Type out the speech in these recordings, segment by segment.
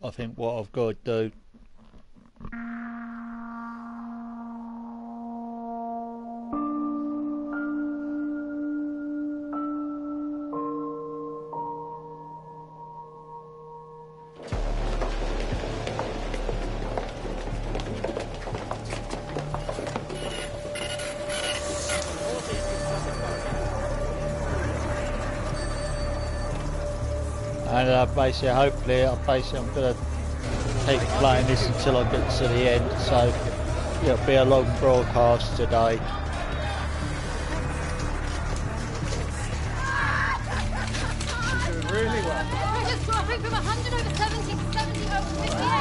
I think what I've got to do. And basically, hopefully, I'm going to keep playing this until I get to the end. So it'll be a long broadcast today. Doing really well. Pressure's dropping from 100 over 70 to 70 over 58.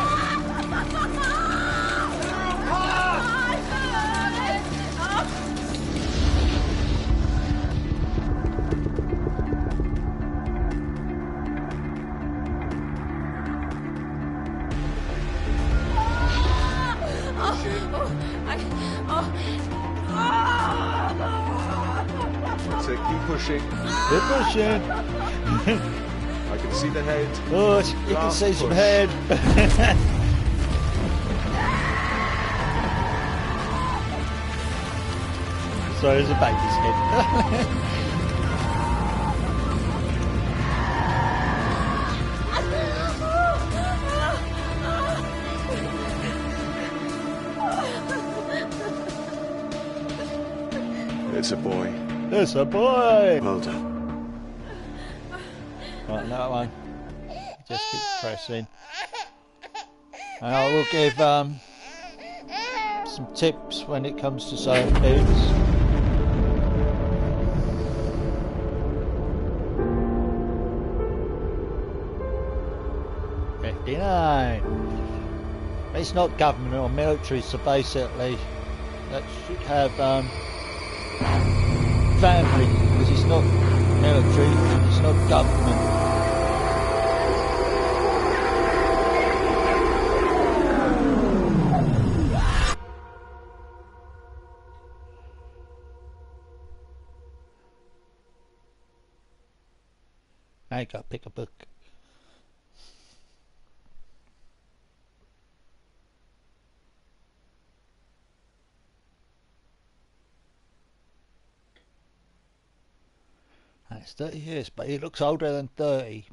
That's it, keep pushing. Keep pushing. I can see the head. Oh, you can see some push. head. So there's a baby's head. It's a boy. It's a boy. Well done. Right, that one. Just keep pressing. And I will give some tips when it comes to certain things. It's not government or military, so basically that should have family, because it's not military and it's not government. Now you gotta pick a book. It's 30 years, but he looks older than 30.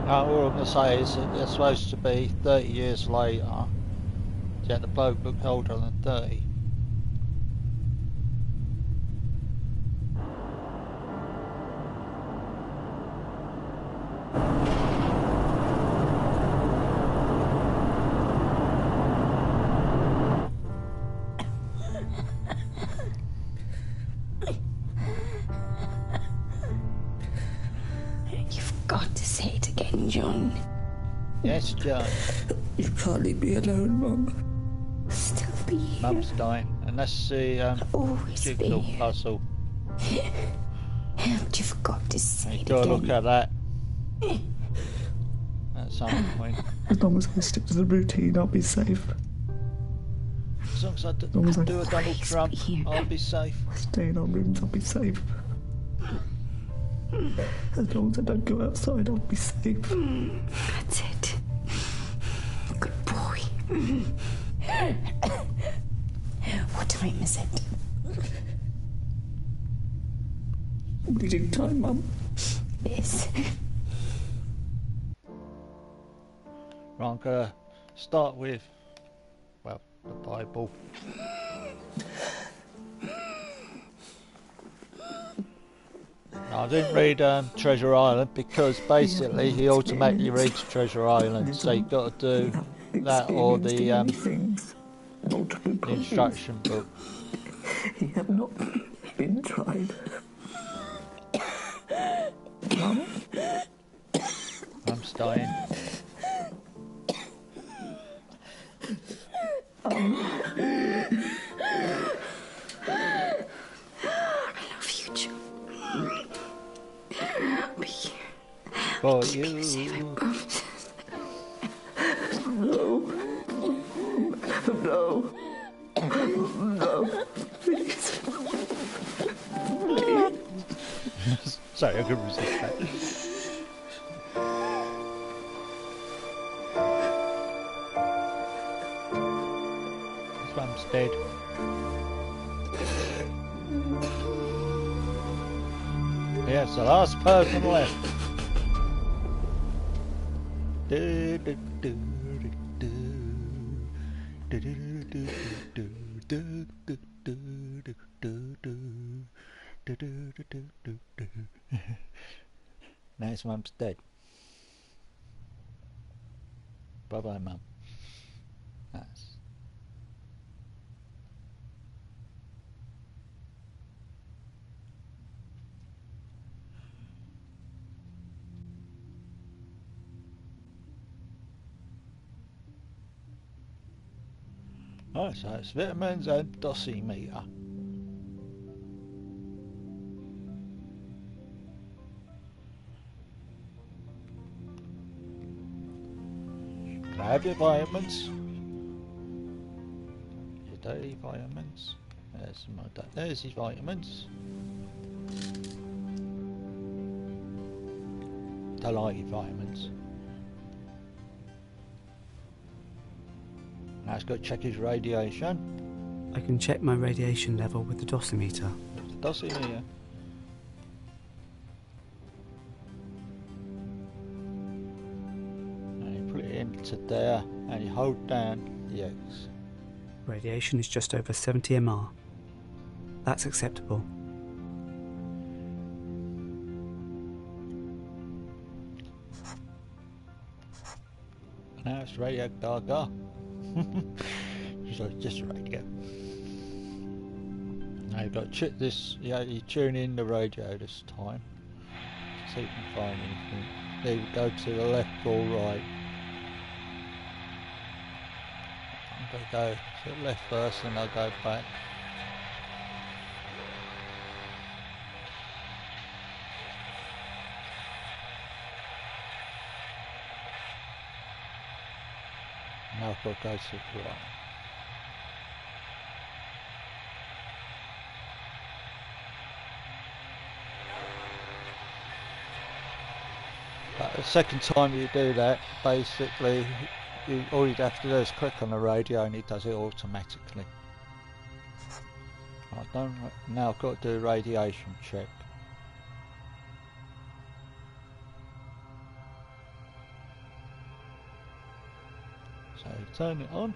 Now, all I'm going to say is that they're supposed to be 30 years later, yet the bloke looked older than 30. John. Yes, John. You can't leave me alone, Mum. Still be here. Mum's dying, and that's the jigsaw puzzle. You forgot to say it Go again. look at that. At some point. As long as I stick to the routine, I'll be safe. As long as I do a Donald Trump, I'll be safe. Stay in our rooms, I'll be safe. As long as I don't go outside, I'll be safe. That's it. Good boy. What time is it? Reading time, Mum. Yes. Right, I'm going to start with, well, the Bible. I didn't read Treasure Island because basically he automatically reads Treasure Island, so you've got to do that or the instruction book. He have not been tried. Mum? Mum's dying. For you. No. No. No. Please. Sorry, I couldn't resist that. His mum's dead. Yeah, it's the last person left. Now his mum's dead. Bye bye, mum. That's oh, so it's vitamins and dosimeter. Have your vitamins. Your daily vitamins. There's his vitamins. Don't like your vitamins. Now it's got to check his radiation. I can check my radiation level with the dosimeter. The dosimeter. To there, and you hold down the X. Radiation is just over 70 mR. That's acceptable. Now it's Radio Gaga. So it's just radio. Now you've got to check this. Yeah, you tune in the radio this time. See if you can find anything. There we go, to the left or right. I'm going to go to the left first and I'll go back. Now I've got to go to the right. But the second time you do that, basically all you'd have to do is click on the radio and it does it automatically. Now I've got to do a radiation check. So turn it on.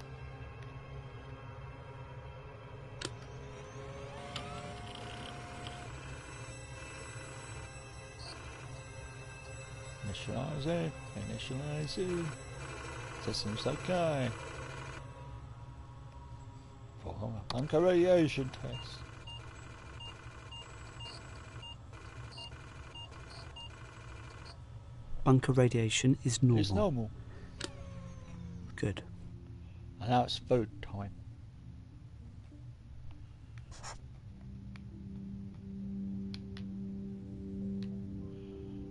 Initialize it. System's okay. For a bunker radiation test. Bunker radiation is normal. It's normal. Good. And now it's food time.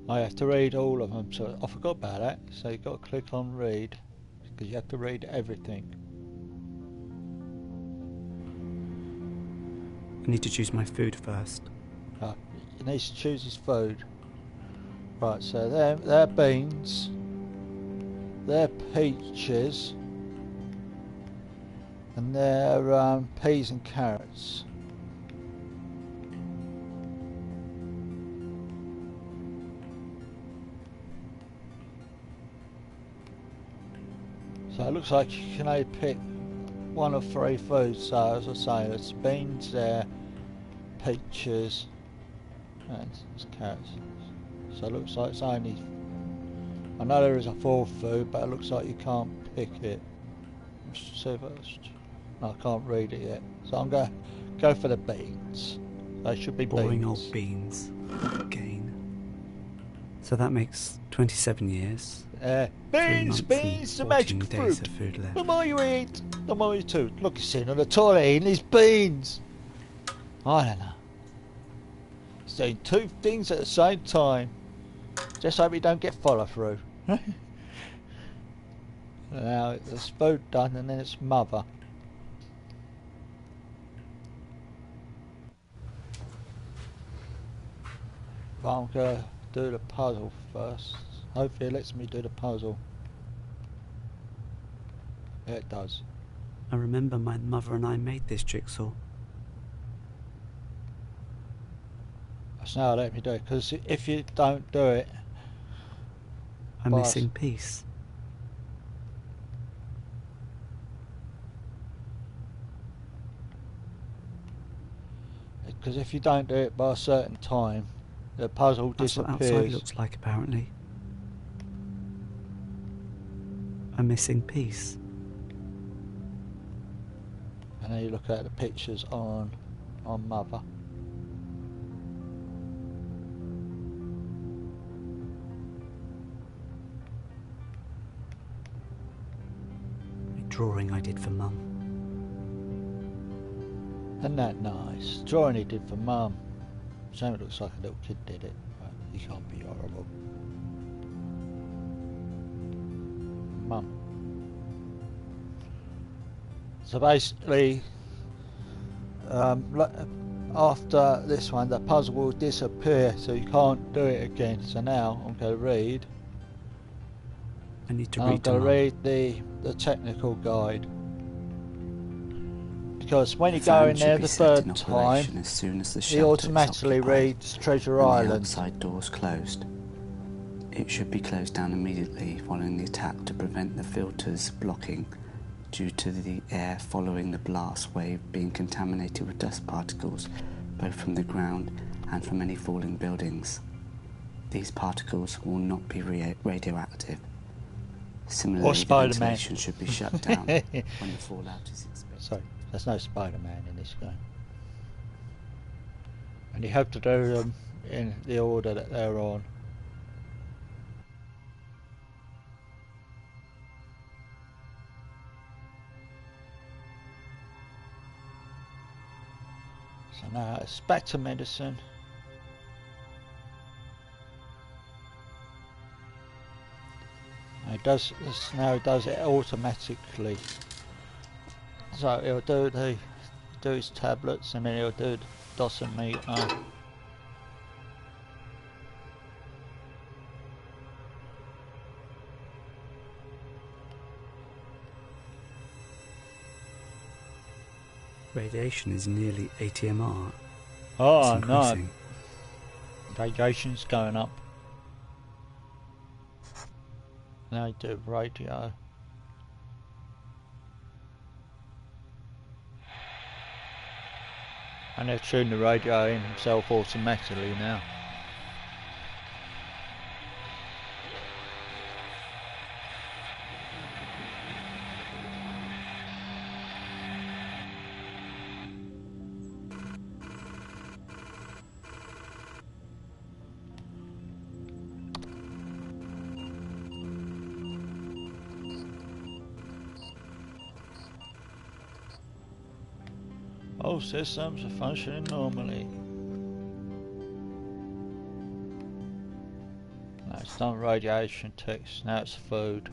I have to read all of them, so I forgot about that. So you've got to click on read, because you have to read everything. I need to choose my food first. He needs to choose his food. Right, so they're beans, they're peaches, and they're peas and carrots. So it looks like you can only pick one of three foods. So as I say, it's beans there, peaches, and it's carrots. So it looks like it's only, I know there is a fourth food, but it looks like you can't pick it. Let's see if it's, no, I can't read it yet. So I'm going to go for the beans. They should be Boring beans. old beans. Again. So that makes 27 years. Beans, beans, the magic days fruit. of food left. The more you eat, the more you do. Look, he's sitting on the toilet eating his beans. I don't know. He's doing two things at the same time. Just hope he don't get follow through. Now it's food done, and then it's mother. But I'm going to do the puzzle first. Hopefully it lets me do the puzzle. Yeah, it does. I remember my mother and I made this jigsaw. So now let me do it, because if you don't do it... A missing piece. Because if you don't do it by a certain time, the puzzle That's what disappears. outside looks like, apparently. A missing piece. And then you look at the pictures on Mother. A drawing I did for Mum. Isn't that nice? Drawing he did for Mum. Shame it looks like a little kid did it, but he can't be horrible. Mum. So basically, after this one, the puzzle will disappear, so you can't do it again. So now I'm going to read. I need to I'm read to going to Mum. read the technical guide. Because when you The go van in should there be the set in third operation time, as soon as the he shelter is automatically occupied reads Treasure and the Island. outside doors closed. It should be closed down immediately following the attack to prevent the filters blocking due to the air following the blast wave being contaminated with dust particles both from the ground and from any falling buildings. These particles will not be radioactive. Similarly, the Spider-Man. ventilation should be shut down when the fallout is expected. Sorry, there's no Spider-Man in this game. And you have to do them in the order that they're on. So now it's back to medicine. And it does this now. It does it automatically. So it'll do his tablets, and then it'll do the dosimeter. Radiation is nearly 80 MR. Oh It's no, increasing. radiation's going up. Now you do radio. And they'll tune the radio in himself automatically now. All systems are functioning normally. Now it's done radiation text, now it's food.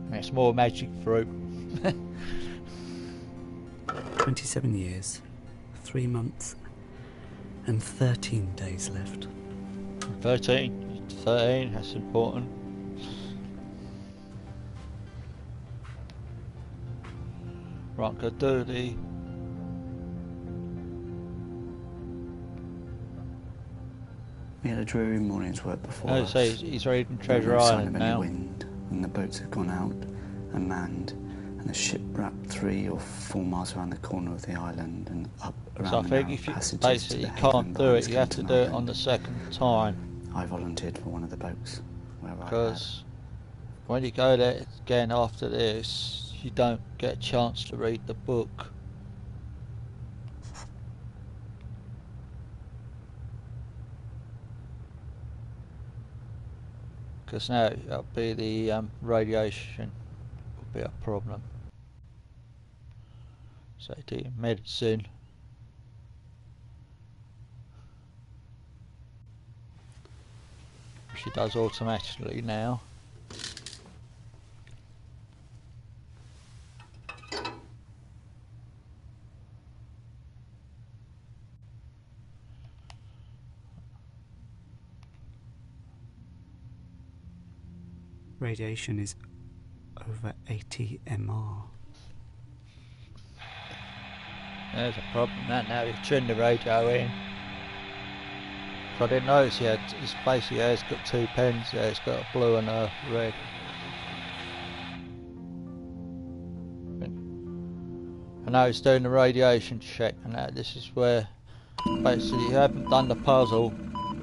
And it's more magic fruit. 27 years, 3 months, and 13 days left. 13, that's important. Right, go do the... We had a dreary morning's work before Oh, us. so he's reading There Treasure was no sign Island of any now. wind, and the boats had gone out and manned, and the ship wrapped 3 or 4 miles around the corner of the island and up around So I the think narrow if you passages basically to the can't haven do behind it, you have to Skeleton do it Island. on the second time. I volunteered for one of the boats, where I had. Because when you go there again after this, you don't get a chance to read the book. Because now it'll be the radiation will be a problem. So do your medicine. She does automatically now. Radiation is over 80 MR. There's a problem now you turn the radio in. So I didn't notice it's basically it's got two pens there, it's got a blue and a red. And now it's doing the radiation check, and this is where basically you haven't done the puzzle,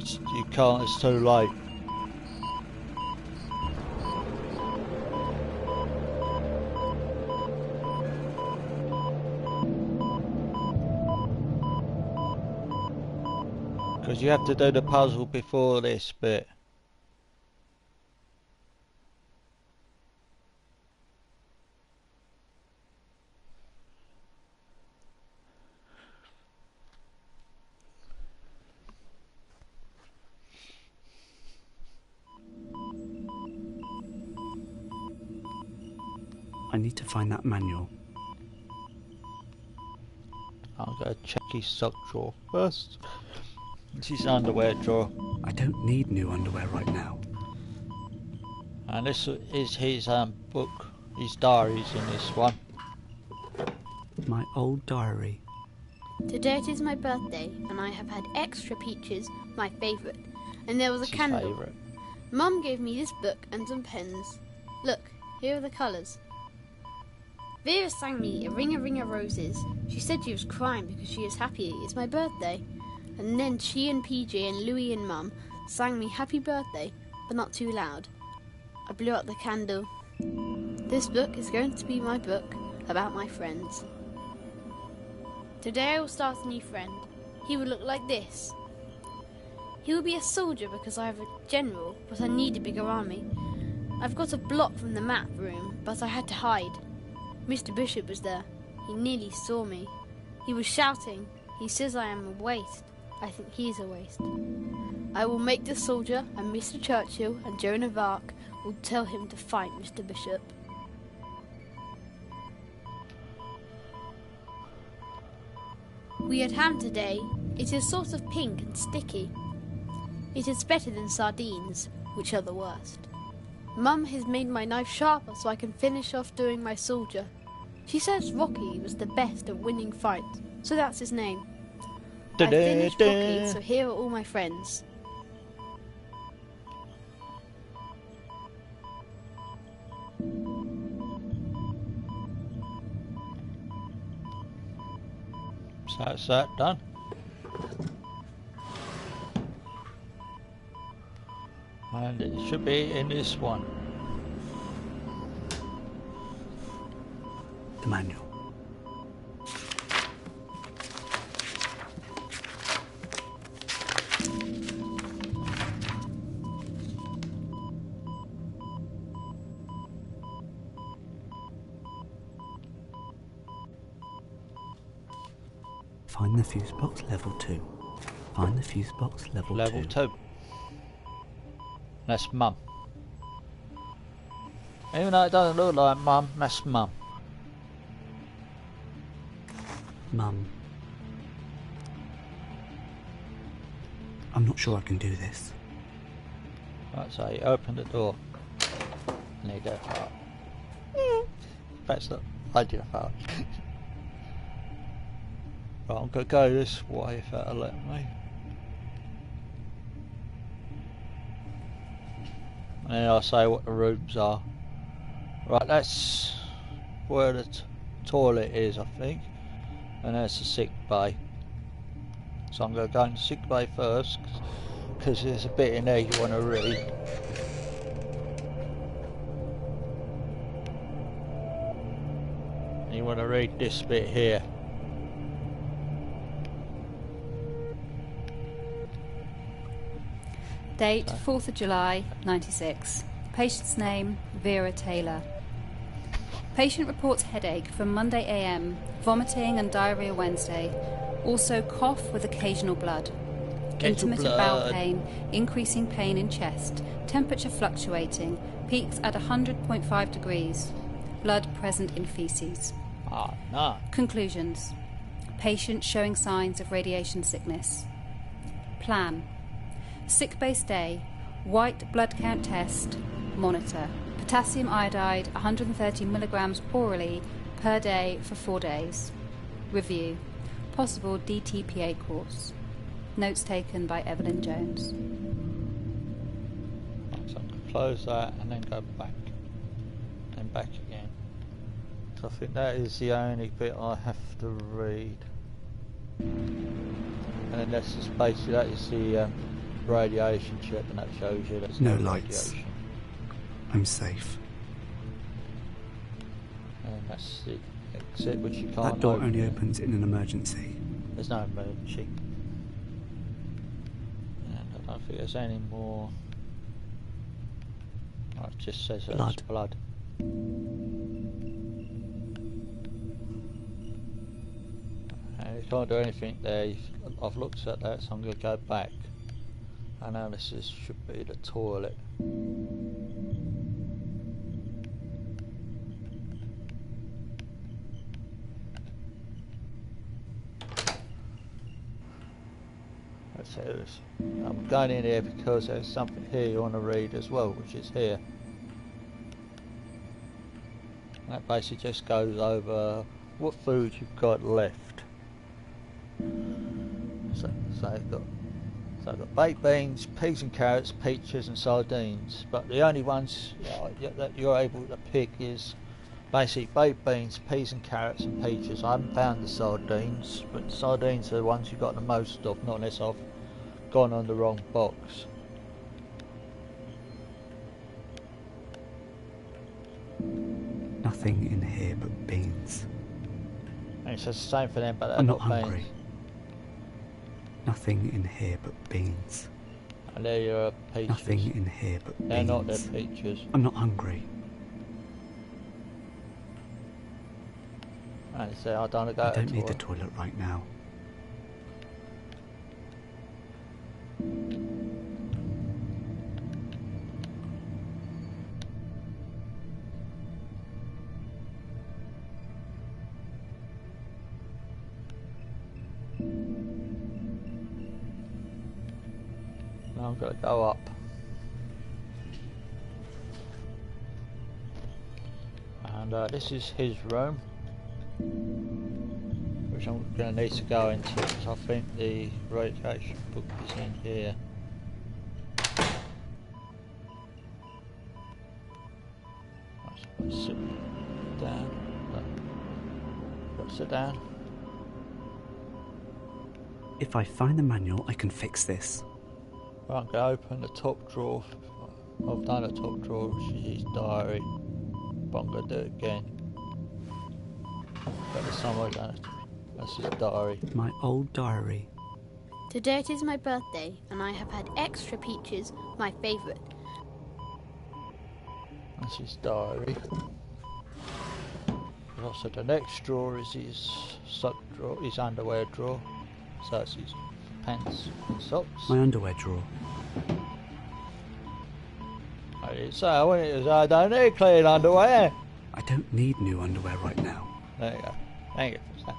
you can't, it's too late. Because you have to do the puzzle before this bit. I need to find that manual. I'm going to check his sock drawer first. It's his underwear drawer. I don't need new underwear right now. And this is his book, his diaries in this one. My old diary. Today it is my birthday, and I have had extra peaches, my favourite. And there was a It's his candle. favourite. Mum gave me this book and some pens. Look, here are the colours. Vera sang me a ring of roses. She said she was crying because she is happy it's my birthday. And then she and PJ and Louie and Mum sang me happy birthday, but not too loud. I blew out the candle. This book is going to be my book about my friends. Today I will start a new friend. He will look like this. He will be a soldier because I have a general, but I need a bigger army. I've got a block from the map room, but I had to hide. Mr. Bishop was there. He nearly saw me. He was shouting. He says I am a waste. I think he is a waste. I will make the soldier, and Mr. Churchill and Joan of Arc will tell him to fight Mr. Bishop. We had ham today. It is sort of pink and sticky. It is better than sardines, which are the worst. Mum has made my knife sharper so I can finish off doing my soldier. She says Rocky was the best at winning fights, so that's his name. I finished Rocky, so here are all my friends. So that's that done. And it should be in this one. The manual. Find the fuse box level 2. Find the fuse box level 2. Level 2. That's Mum. Even though it doesn't look like Mum, that's Mum. Mum. I'm not sure I can do this. Right, so you open the door. And you go out. That's not. I did a fart. Right, I'm going to go this way if that'll let me. And then I'll say what the rooms are. Right, that's where the toilet is, I think. And that's the sick bay. So I'm going to go into sick bay first, because there's a bit in there you want to read. And you want to read this bit here. Date 4th of July 96. Patient's name Vera Taylor. Patient reports headache from Monday AM, vomiting and diarrhea Wednesday. Also cough with occasional blood. Intermittent bowel pain, increasing pain in chest, temperature fluctuating, peaks at 100.5 degrees. Blood present in feces. Ah, no. Conclusions. Patient showing signs of radiation sickness. Plan. Sick bay stay. White blood count test. Monitor. Potassium iodide 130 milligrams orally per day for 4 days. Review. Possible DTPA course. Notes taken by Evelyn Jones. So I can close that and then go back. And back again. So I think that is the only bit I have to read. And then that's just basically, that is the radiation check, and that shows you there's No no lights. radiation. I'm safe. And that's the exit, which you can't That door open. only opens in an emergency. There's no emergency. And I don't think there's any more. Oh, it just says that it's blood. And you can't do anything there. I've looked at that, so I'm going to go back. And now this should be the toilet. That's it. I'm going in here because there's something here you want to read as well, which is here. And that basically just goes over what food you've got left. So I've got baked beans, peas and carrots, peaches and sardines. But the only ones that you're able to pick is basically baked beans, peas and carrots and peaches. I haven't found the sardines, but the sardines are the ones you've got the most of, not unless I've gone on the wrong box. Nothing in here but beans. And it says the same for them, but they're I'm not not hungry. beans. Nothing in here but beans. And there your peaches. Nothing in here but beans. They're not their peaches. I'm not hungry. And it says I don't go I to don't need the toilet. toilet right now. Now I'm going to go up. And this is his room, which I'm going to need to go into because I think the radiation book is in here. Let's sit down. Sit down. If I find the manual, I can fix this. Right, I'm going to open the top drawer. I've done the top drawer, which is his diary, but I'm going to do it again. But this time I don't. That's his diary. My old diary. Today it is my birthday, and I have had extra peaches, my favourite. That's his diary. And also the next drawer is his sock drawer, his underwear drawer. So it's his pants and socks. My underwear drawer. I didn't say I want it to say I don't need clean underwear. I don't need new underwear right now. There you go. Thank you for that.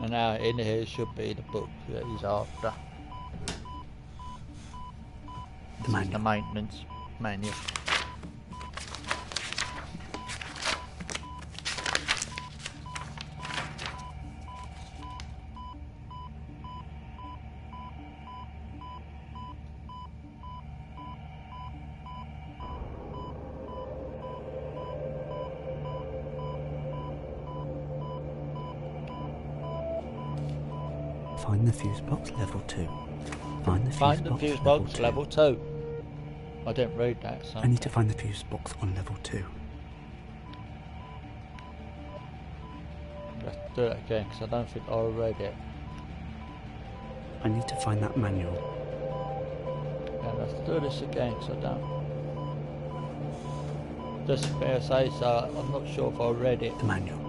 And now in here should be the book that he's after. The manual. The maintenance manual. Find the fuse box level 2. Find the Fuse box level 2. I didn't read that, so I need to find the fuse box on level 2. let's do it again because I don't think I read it. I need to find that manual. Yeah, let's do this again because I don't. Just fair say so, I'm not sure if I read it. The manual.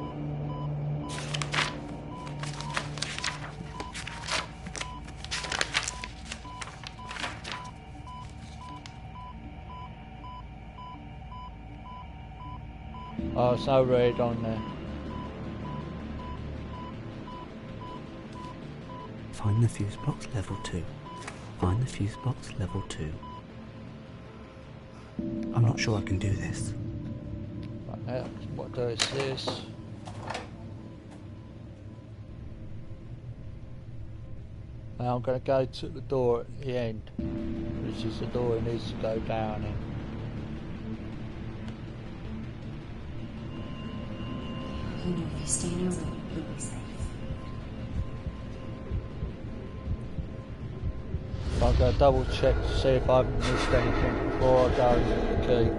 Oh, it's no read on there. Find the fuse box level 2. Find the fuse box level 2. I'm not sure I can do this. What do is this? Now I'm going to go to the door at the end, which is the door it needs to go down in. You know, if you stay in your room, you'll be safe. I'm going to double check to see if I haven't missed anything before I go and get the key.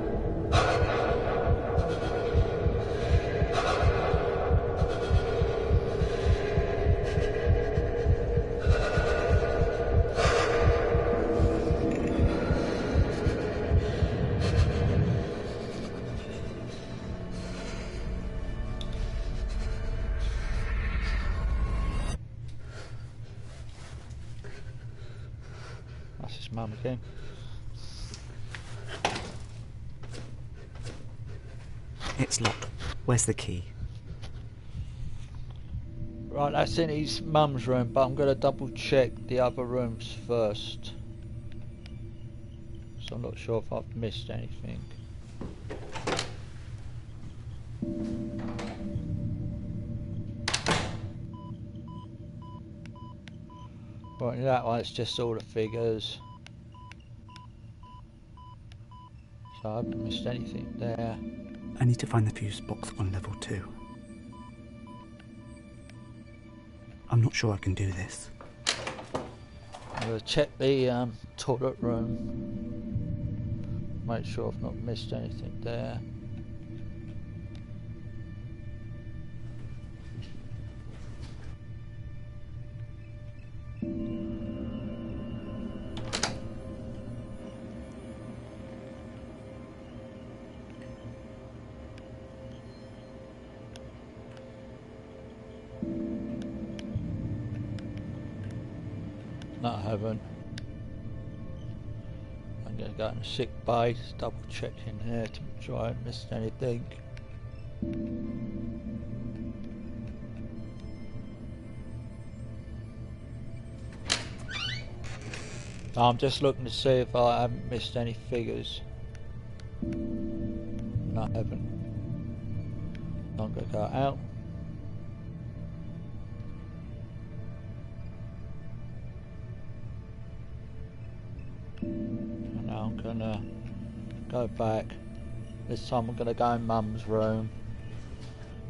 That's his mum again. It's locked. Where's the key? Right, that's in his mum's room, but I'm going to double check the other rooms first. So I'm not sure if I've missed anything. Right, that one, it's just all the figures. So I haven't missed anything there. I need to find the fuse box on level 2. I'm not sure I can do this. I'm going to check the toilet room. Make sure I've not missed anything there. No, I haven't. I'm going to go in the sick bay, just double check in there to make sure I haven't missed anything. I'm just looking to see if I haven't missed any figures. No, I haven't. I'm going to go out. And now I'm going to go back. This time I'm going to go in Mum's room.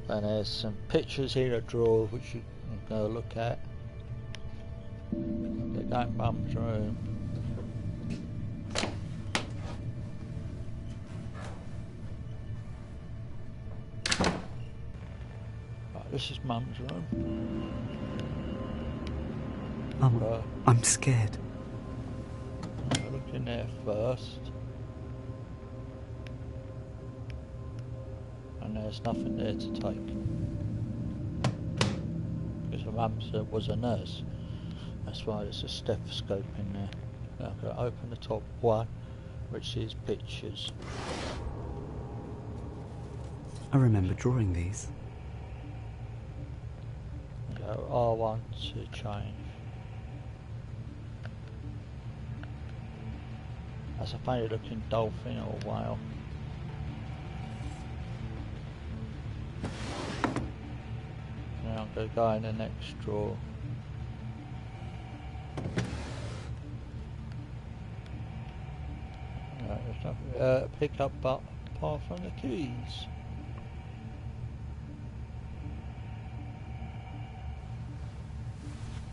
And there's some pictures here in a drawer which you can go look at. I'm going to go in Mum's room. This is Mum's room. I'm scared. I'll look in there first. And there's nothing there to take. Because her mum was a nurse. That's why there's a stethoscope in there. Now I'm going to open the top one, which is pictures. I remember drawing these. R1 to change. That's a funny looking dolphin or whale. Now I'm going to go in the next drawer. Right, there's nothing, pick up but apart from the keys.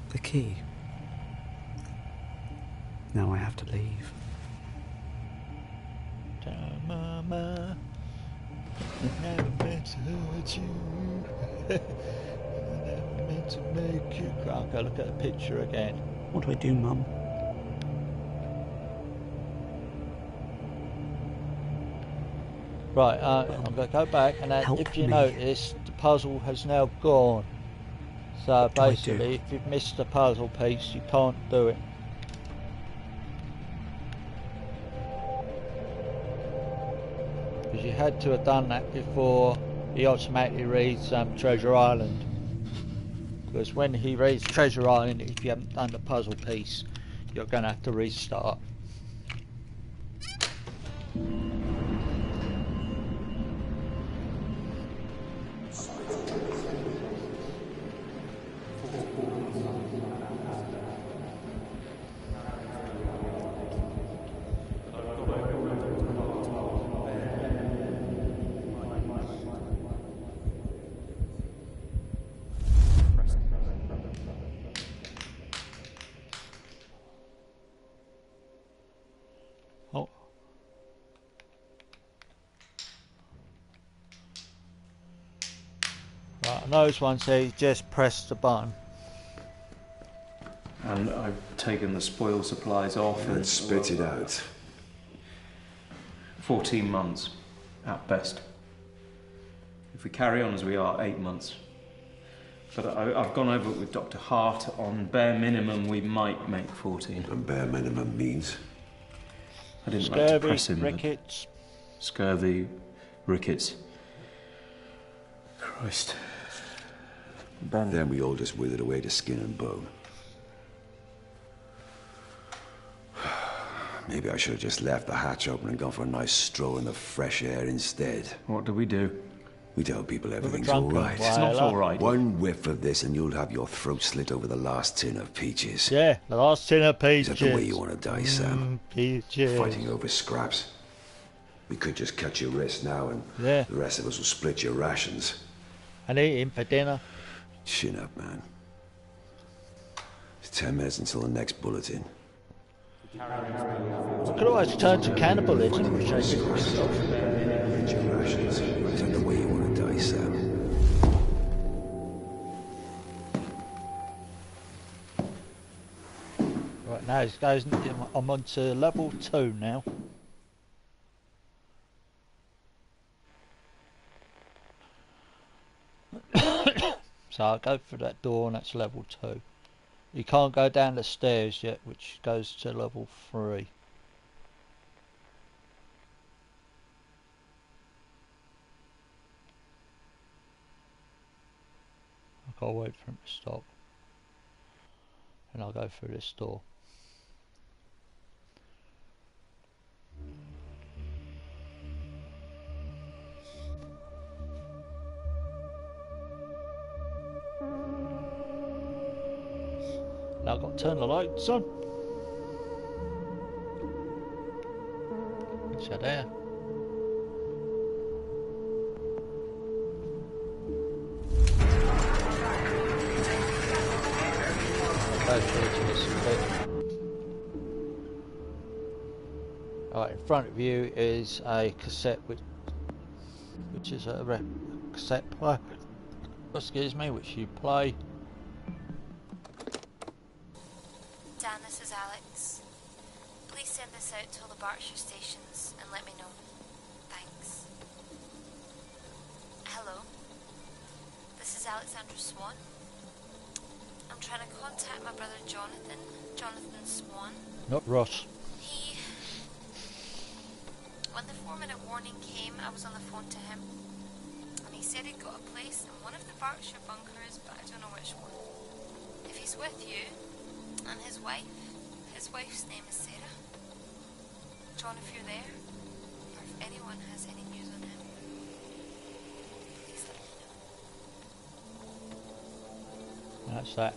The key. Now I have to leave. Mama, I never meant to hurt you. I never meant to make you cry. I'll go look at the picture again. What do I do, Mum? Right, I'm going to go back, and if you notice, the puzzle has now gone. So basically, if you've missed the puzzle piece, you can't do it. Because you had to have done that before he automatically reads Treasure Island. Because when he reads Treasure Island, if you haven't done the puzzle piece, you're going to have to restart. On those ones there, you just press the button. And I've taken the spoil supplies off And spit it out. 14 months, at best. If we carry on as we are, 8 months. But I've gone over it with Dr. Hart. On bare minimum, we might make 14. And bare minimum means? I didn't like to press him. Rickets. Scurvy, rickets. Christ. Then we all just withered away to skin and bone. Maybe I should have just left the hatch open and gone for a nice stroll in the fresh air instead. What do we do? We tell people everything's all right. It's not all right. One whiff of this and you'll have your throat slit over the last tin of peaches. Yeah, the last tin of peaches. Is that the way you want to die, Sam? Peaches. Fighting over scraps. We could just cut your wrist now and the rest of us will split your rations. And eat him for dinner. Chin up, man. It's 10 minutes until the next bulletin. I could always turn to cannibalism, which I did myself. Rations. Is that the way you want to die, Sam? Right, now it goes, I'm on to level 2 now. So I'll go through that door and that's level 2. You can't go down the stairs yet, which goes to level 3. I've got to wait for him to stop. And I'll go through this door. Now I've got to turn the lights on. So there. Go through to this bit. Right, in front of you is a cassette which is a cassette player. Excuse me, which you play. Dan, this is Alex. Please send this out to all the Berkshire stations and let me know. Thanks. Hello. This is Alexandra Swan. I'm trying to contact my brother Jonathan. Jonathan Swan. Not Ross. When the 4-minute warning came, I was on the phone to him. And he said he'd got a place in one of the Berkshire bunkers, but I don't know which one. If he's with you, and his wife's name is Sarah. John, if you're there, or if anyone has any news on him, please let me know. That's that.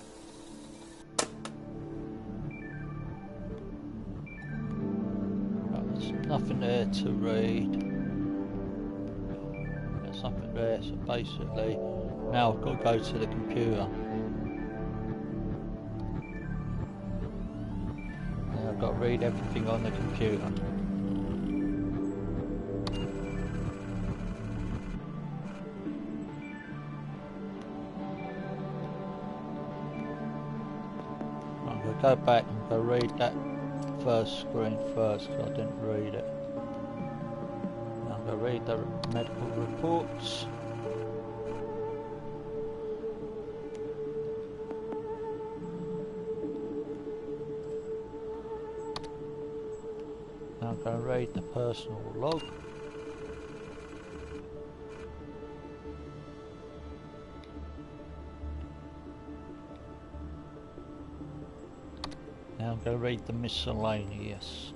Right, there's nothing there to read. There's nothing there, so basically now I've got to go to the computer. I've got to read everything on the computer. I'm going to go back and go read that first screen first because I didn't read it. I'm going to read the medical reports. Now I'm going to read the personal log. Now I'm going to read the miscellaneous.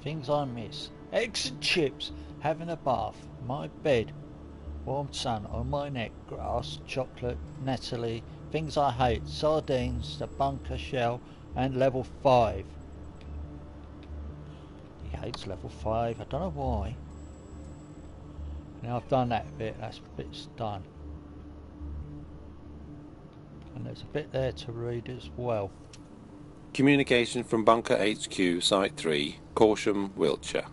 Things I miss. Eggs and chips, having a bath, my bed, warm sun on my neck, grass, chocolate, Natalie, things I hate, sardines, the bunker shell, and level 5. He hates level 5, I don't know why. Now I've done that bit, that bit's done. And there's a bit there to read as well. Communication from Bunker HQ, Site 3, Corsham, Wiltshire.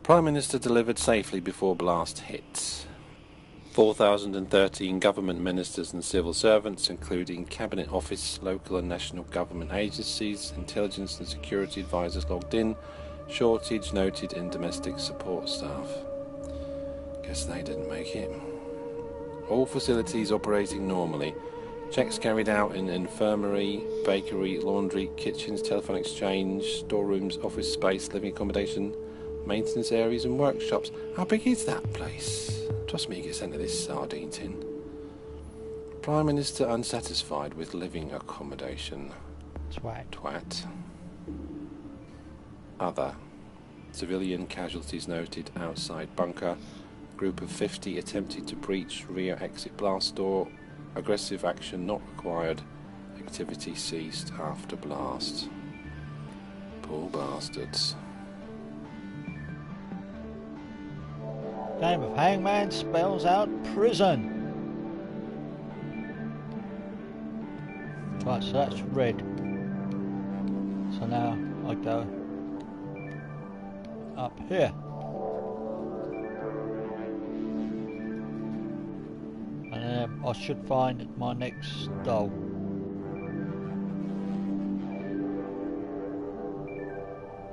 Prime Minister delivered safely before blast hit. 4,013 government ministers and civil servants, including Cabinet Office, local and national government agencies, intelligence and security advisors logged in, shortage noted in domestic support staff. Guess they didn't make it. All facilities operating normally. Checks carried out in infirmary, bakery, laundry, kitchens, telephone exchange, storerooms, office space, living accommodation, maintenance areas and workshops. How big is that place? Trust me, you get sent to this sardine tin. Prime Minister unsatisfied with living accommodation. Twat. Other. Civilian casualties noted outside bunker. Group of 50 attempted to breach rear exit blast door. Aggressive action not required. Activity ceased after blast. Poor bastards. Game of Hangman spells out prison. Right, so that's red. So now I go up here. And then I should find my next doll.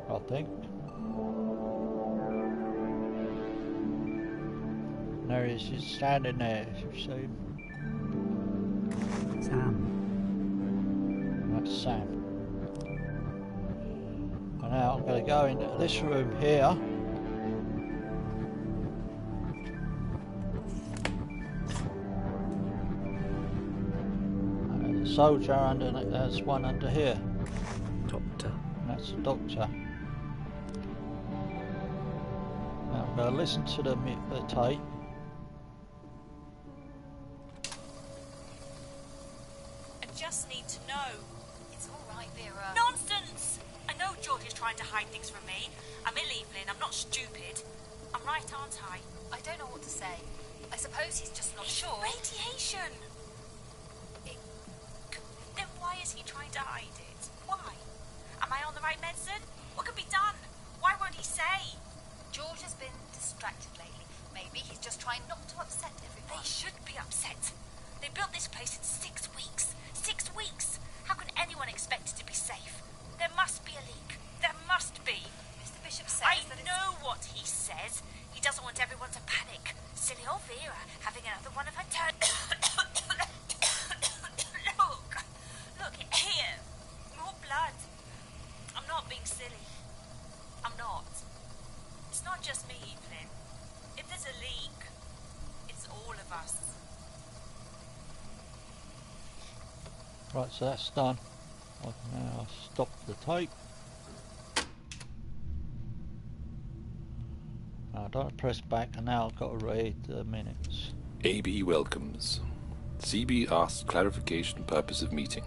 I think. There he is, he's standing there, if you see him. Sam. That's Sam. And now I'm going to go into this room here. And there's a soldier under, there's one under here. Doctor. That's the doctor. Now I'm going to listen to the tape. Right, so that's done. I can now stop the tape. Now I don't press back, and now I've got to read the minutes. AB welcomes. CB asks clarification purpose of meeting.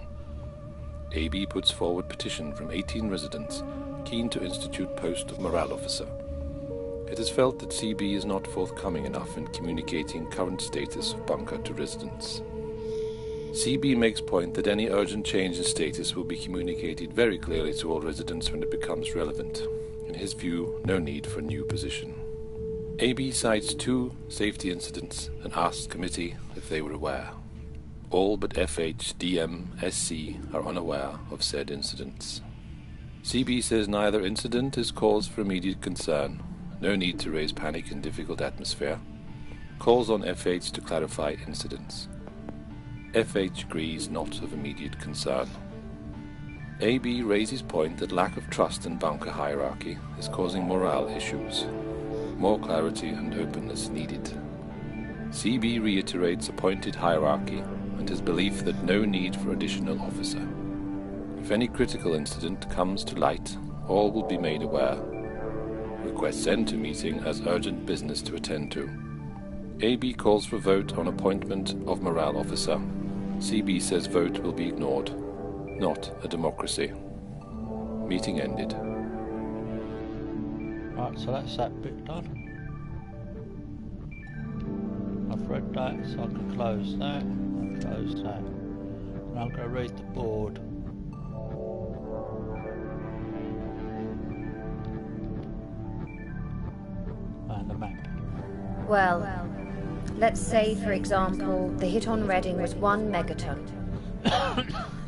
AB puts forward petition from 18 residents keen to institute post of morale officer. It is felt that CB is not forthcoming enough in communicating current status of bunker to residents. CB makes point that any urgent change in status will be communicated very clearly to all residents when it becomes relevant. In his view, no need for a new position. AB cites 2 safety incidents and asks committee if they were aware. All but FH, DM, SC are unaware of said incidents. CB says neither incident is cause for immediate concern. No need to raise panic in difficult atmosphere. Calls on FH to clarify incidents. FH agrees not of immediate concern. AB raises point that lack of trust in bunker hierarchy is causing morale issues. More clarity and openness needed. CB reiterates appointed hierarchy and his belief that no need for additional officer. If any critical incident comes to light, all will be made aware. Requests end to meeting as urgent business to attend to. AB calls for vote on appointment of morale officer. CB says vote will be ignored. Not a democracy. Meeting ended. Right, so that's that bit done. I've read that, so I can close that, and close that. And I'm going to read the board. and the map. Well, let's say, for example, the hit on Reading was 1 megaton.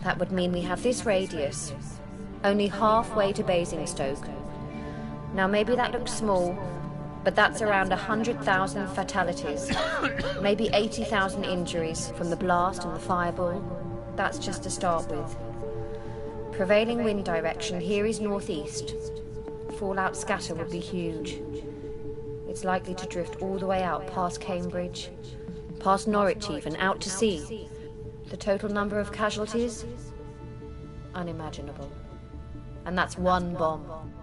That would mean we have this radius, only halfway to Basingstoke. Now maybe that looks small, but that's around 100,000 fatalities, maybe 80,000 injuries from the blast and the fireball. That's just to start with. Prevailing wind direction here is northeast. Fallout scatter would be huge. It's likely to drift all the way out past Cambridge, past Norwich even, out to sea. The total number of casualties? Unimaginable. And that's 1 bomb.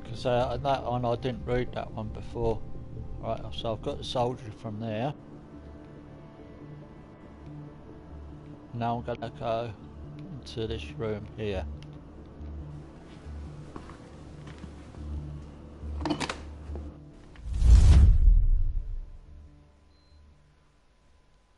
Because that one, I didn't read that one before. Right, so I've got the soldier from there. Now I'm gonna go into this room here.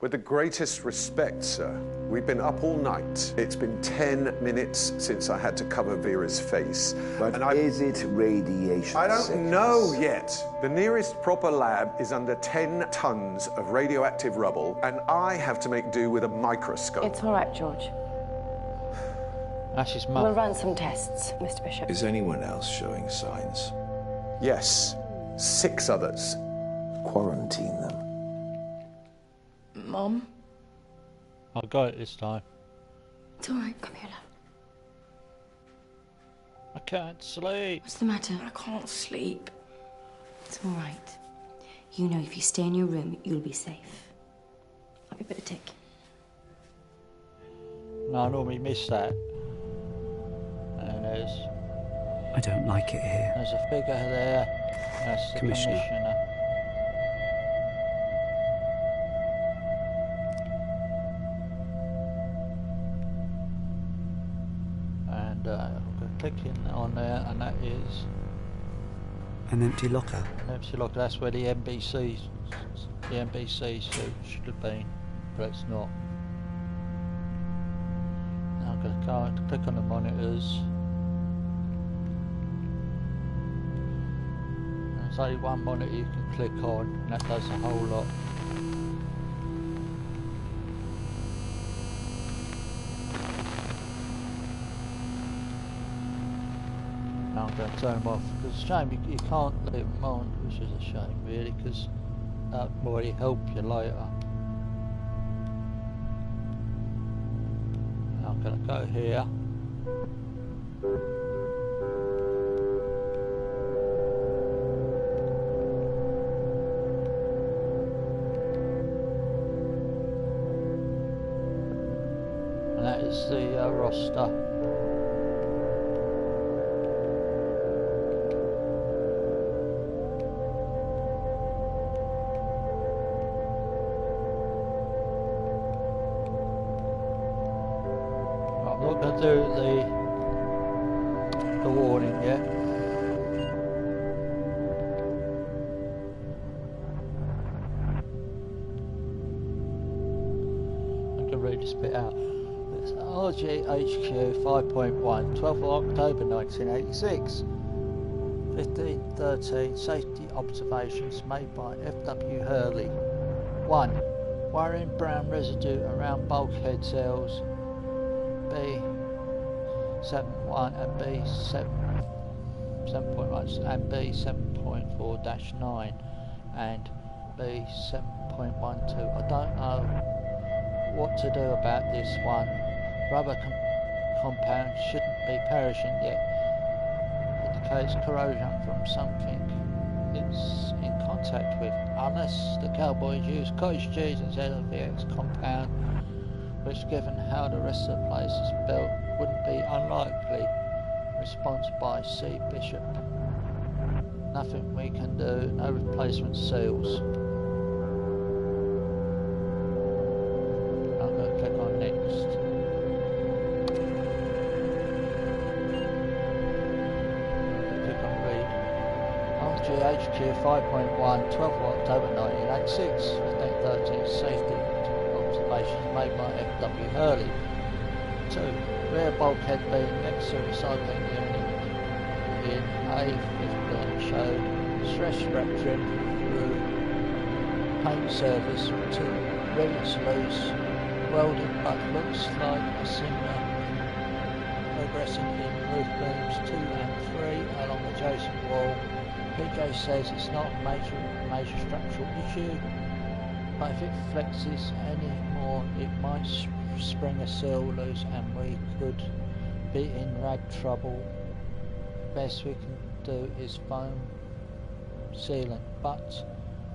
With the greatest respect, sir, we've been up all night. It's been 10 minutes since I had to cover Vera's face. But is it radiation? I don't sickness? know yet. The nearest proper lab is under 10 tons of radioactive rubble, and I have to make do with a microscope. It's all right, George. Ash's mum. We'll run some tests, Mr. Bishop. Is anyone else showing signs? Yes, 6 others. Quarantine them. Mom? I got it this time. It's all right. Come here, love. I can't sleep. What's the matter? I can't sleep. It's all right. You know if you stay in your room, you'll be safe. Have a bit of tick. No, I normally miss that. And I don't like it here. there's a figure there. That's the Commissioner. And I'm clicking on there, and that is an empty locker. An empty locker. That's where the NBC suit should have been, but it's not. Now I'm going to go and click on the monitors. There's only one monitor you can click on, and that does a whole lot. Now I'm going to turn them off, because it's a shame you can't leave them on, which is a shame really, because that would really help you later. Now I'm going to go here. And that is the roster. Do the warning yet. I can read this bit out. It's RGHQ 5.1, 12th of October 1986. 1513 safety observations made by F.W. Hurley. 1. Worrying brown residue around bulkhead cells. B71 and B7.1 and B7.4-9 and B7.12. I don't know what to do about this one. Rubber compound shouldn't be perishing yet. Indicates corrosion from something it's in contact with, unless the cowboys use cottage cheese instead of the X compound, which, given how the rest of the place is built, wouldn't be unlikely. Response by C. Bishop. Nothing we can do, no replacement seals. I'm going to click on next. Click on read. RGHQ 5.1, 12th of October 1986, 1513 safety observations made by F.W. Hurley. 2. Rear bulkhead beam next to recycling unit in A15 showed stress rupturing through paint surface to rivets loose, welded, but looks like a similar progressing in roof beams 2 and 3 along adjacent wall. PJ says it's not a major structural issue, but if it flexes any more it might spring a seal loose and we could be in rad trouble. Best we can do is foam sealant, but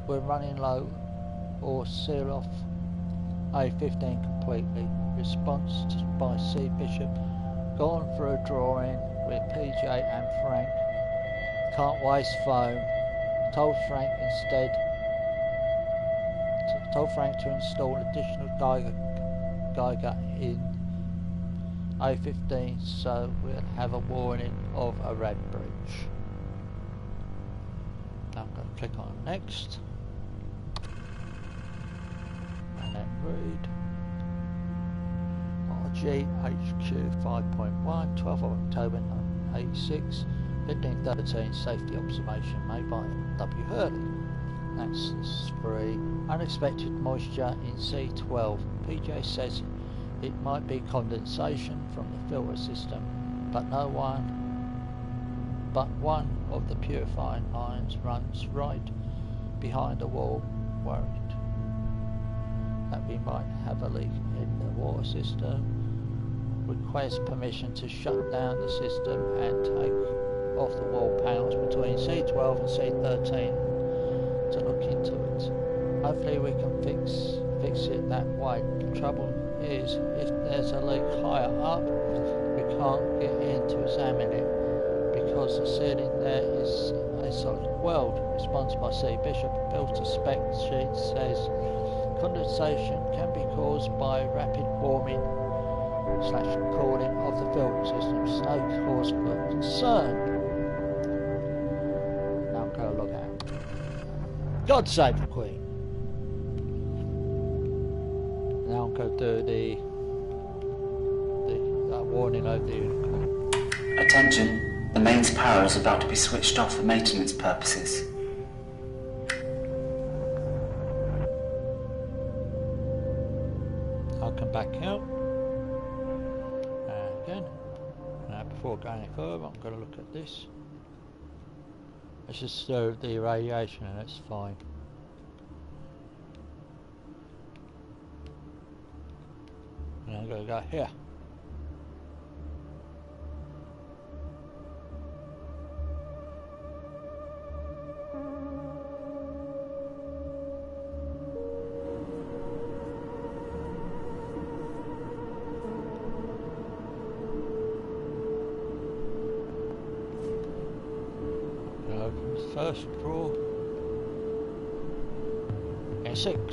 we're running low, or seal off A15 completely. Response by C. Bishop. Gone through a drawing with PJ and Frank. Can't waste foam. Told Frank to install additional Geiger in A15 so we'll have a warning of a rad breach. Now I'm going to click on next and then read RGHQ 5.1 12th of October 86 1513 safety observation made by W. Hurley. That's 3. Unexpected moisture in C12. PJ says it might be condensation from the filter system, but one of the purifying lines runs right behind the wall. Worried that we might have a leak in the water system. Request permission to shut down the system and take off the wall panels between C12 and C13 to look into it. Hopefully we can fix it that way. The trouble is, if there's a leak higher up, we can't get in to examine it because the ceiling there is a solid weld. Response by C. Bishop. Filter spec sheet says condensation can be caused by rapid warming / cooling of the filter system. It's no cause for concern. Now go log out. God save the Queen. Now I'm going to do the warning over the unicorn. Attention, the mains power is about to be switched off for maintenance purposes. I'll come back out. And again. Now before going any further, I'm going to look at this. It's just the irradiation and it's fine. And I'm going to go here. First drawer and 6. And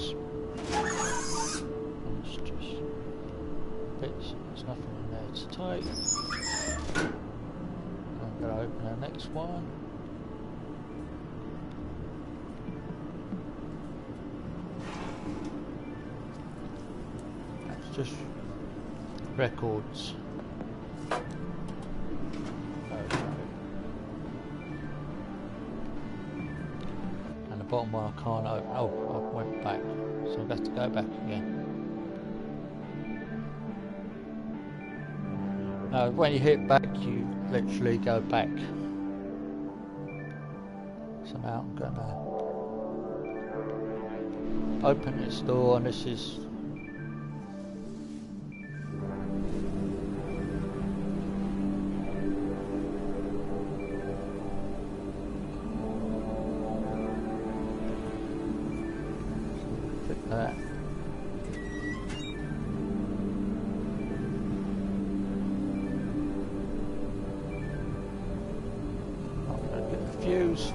it's just bits, there's nothing in there to take. I'm going to open the next one. That's just records. Bottom one I can't open. Oh, I went back, so I've got to go back again. No, when you hit back, you literally go back. So now I'm gonna open this door, and this is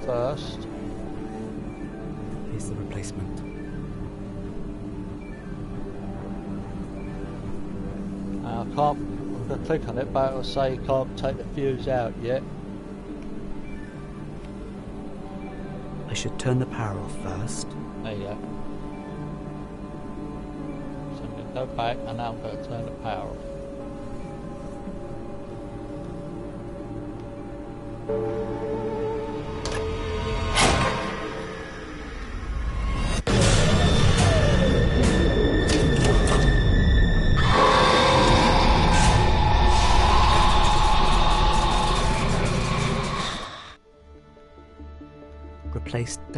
first. Here's the replacement. I can't, I'm going to click on it, but it'll say you can't take the fuse out yet. I should turn the power off first. There you go. So I'm going to go back and now I'm going to turn the power off.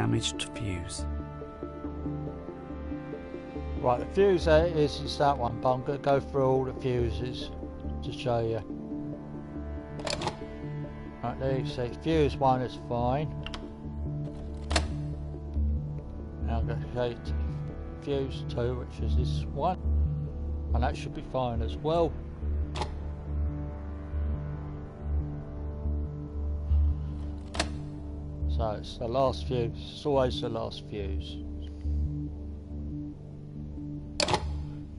damaged fuse. Right, the fuse is that one, but I'm going to go through all the fuses to show you. Right, there you see, fuse 1 is fine. Now I'm going to show you fuse 2, which is this one, and that should be fine as well. So it's the last fuse, it's always the last fuse.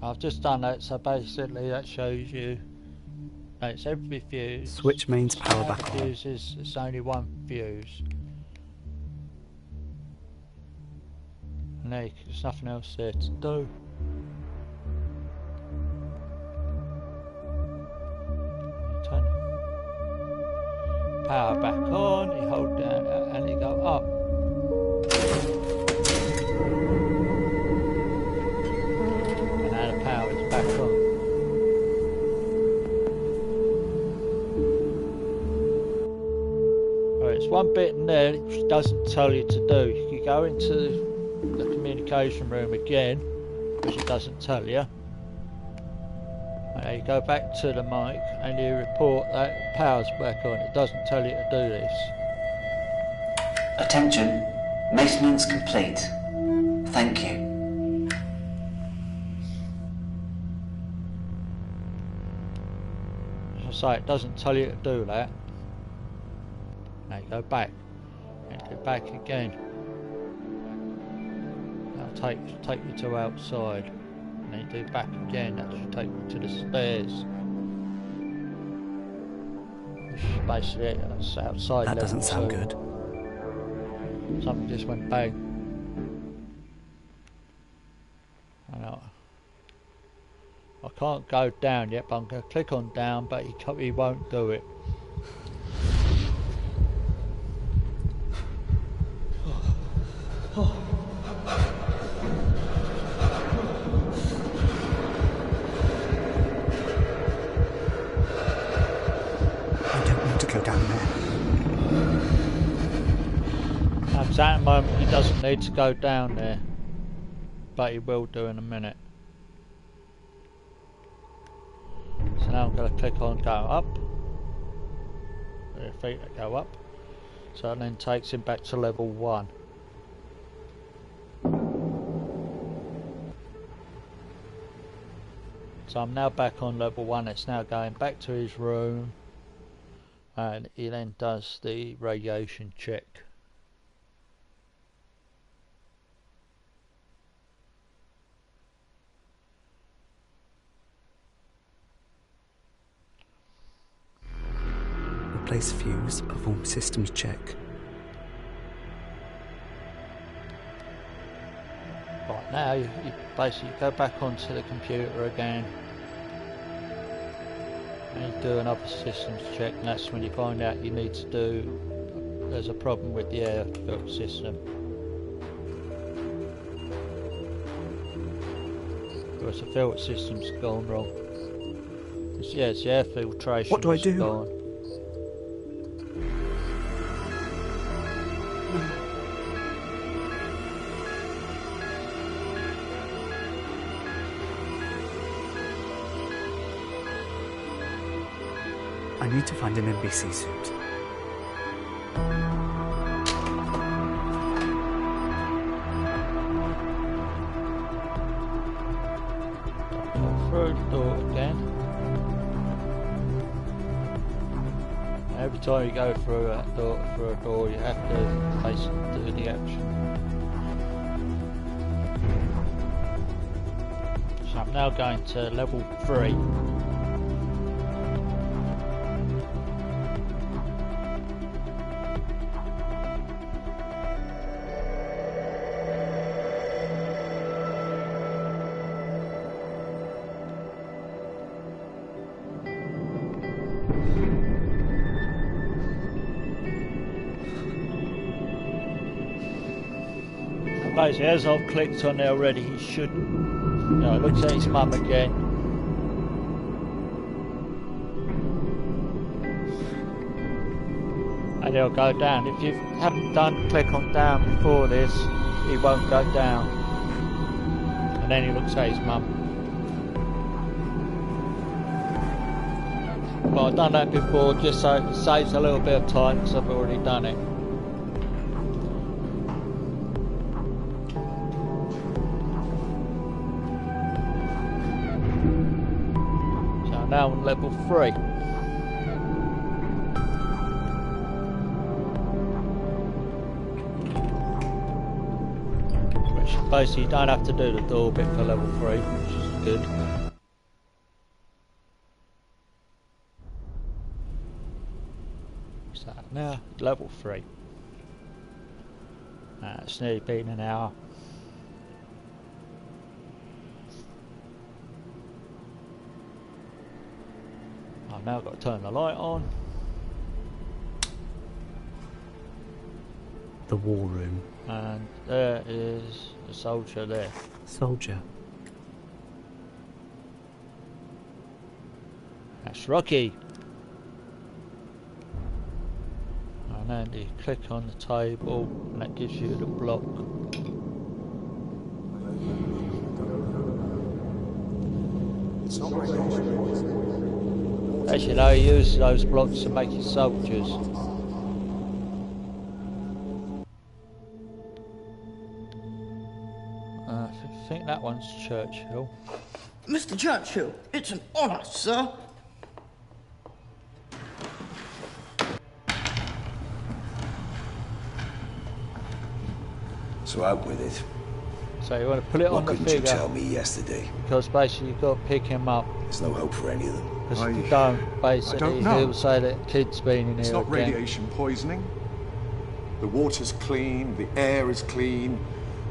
I've just done that, so basically that shows you that it's every fuse. Switch mains power back on. Fuses, it's only one fuse. And there's nothing else there to do. Turn power back on, you hold down and you go up. And now the power is back on. Right, it's one bit in there which doesn't tell you to do. You go into the communication room again, which it doesn't tell you. And you go back to the mic and you report that power's back on. It doesn't tell you to do this. Attention, maintenance complete. Thank you. As I say, it doesn't tell you to do that. Now you go back and go back again. That'll take you to outside. And then you do back again, that should take you to the stairs. Which is basically it, that's outside. That doesn't sound good. Something just went bang. I can't go down yet, but I'm going to click on down, but he won't do it. At the moment he doesn't need to go down there, but he will do in a minute. So now I'm going to click on go up. There are feet that go up. So it then takes him back to level 1. So I'm now back on level 1. It's now going back to his room, and he then does the radiation check. Replace fuse, perform systems check. Right, now you basically go back onto the computer again and you do another systems check, and that's when you find out you need to do, there's a problem with the air filter system. Because the filter system's gone wrong. It's the air filtration. What do I do? Gone. I need to find an NBC suit. Through the door again. Every time you go through a door, you have to basically do the action. So I'm now going to level 3. Basically, as I've clicked on there already, he should. Looks at his mum again. And then he'll go down. If you haven't done click on down before this, he won't go down. And then he looks at his mum. But I've done that before just so it saves a little bit of time because I've already done it. So now on level 3. Which basically you don't have to do the door bit for level 3, which is good. Now, level 3. It's nearly been an hour. I've now got to turn the light on. The war room. And there is a soldier there. Soldier? That's Rocky. And then you click on the table and that gives you the block. Actually, they use those blocks to make you soldiers. I think that one's Churchill. Mr. Churchill, it's an honour, sir. So out with it. So you want to put it on the figure. What couldn't you tell me yesterday? Because basically you've got to pick him up. There's no hope for any of them. Because if you don't, basically he'll say that kid's been in here. It's not radiation poisoning. The water's clean, the air is clean,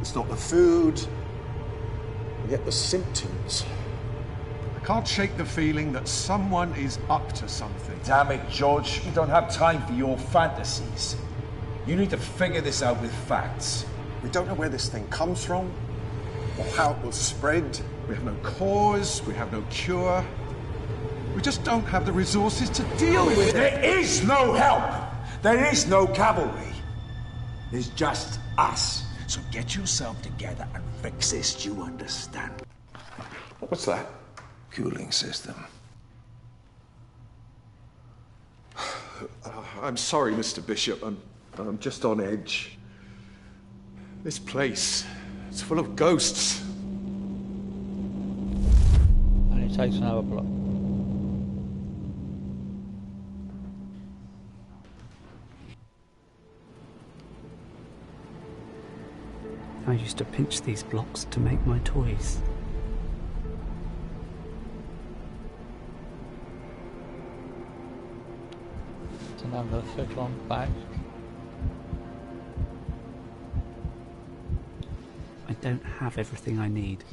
it's not the food. And yet the symptoms. I can't shake the feeling that someone is up to something. Damn it, George. We don't have time for your fantasies. You need to figure this out with facts. We don't know where this thing comes from, or how it will spread. We have no cause, we have no cure. We just don't have the resources to deal with it. There is no help. There is no cavalry. There's just us. So get yourself together and fix this, do you understand? What's that? Cooling system. I'm sorry, Mr. Bishop. I'm just on edge. This place, it's full of ghosts. And it takes another block. I used to pinch these blocks to make my toys. So now I'm going to click on back. I don't have everything I need.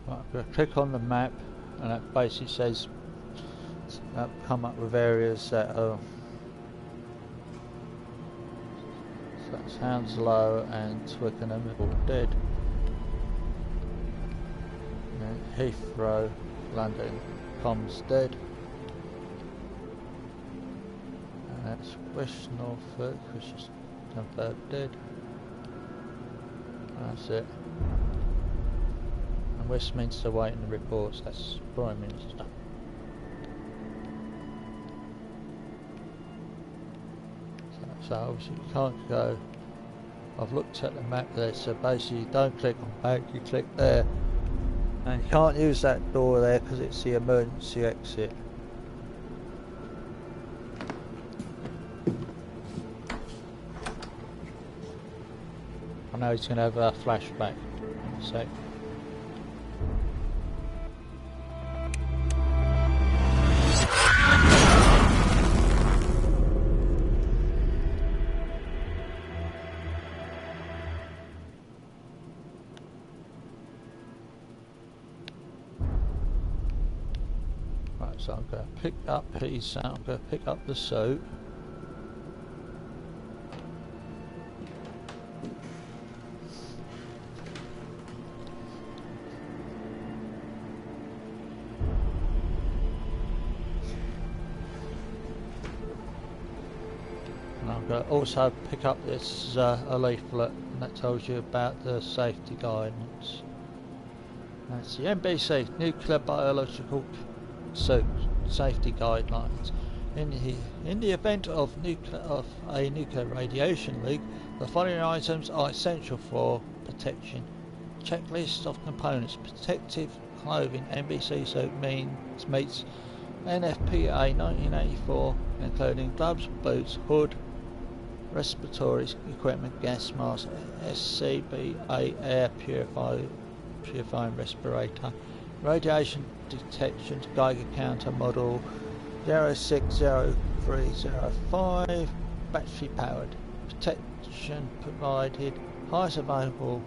Right, I'm going to click on the map, and that basically says come up with areas that are Hounslow and Twickenham are all dead. And Heathrow, London, Com's dead. And that's West Norfolk, which is about dead. That's it. And Westminster waiting the reports, that's Prime Minister. So obviously you can't go. I've looked at the map there, so basically you don't click on back, you click there. And you can't use that door there because it's the emergency exit. I know he's going to have a flashback in a sec. So I'm going to pick up his, I'm going to pick up the suit. also pick up this a leaflet that tells you about the safety guidance. That's the NBC Nuclear Biological Safety Guidelines. In the event of a nuclear radiation leak, the following items are essential for protection. Checklist of components. Protective clothing. NBC suit meets NFPA 1984, including gloves, boots, hood, respiratory equipment, gas mask, SCBA air purifying respirator, radiation detection Geiger counter model 060305, battery powered, protection provided, highest available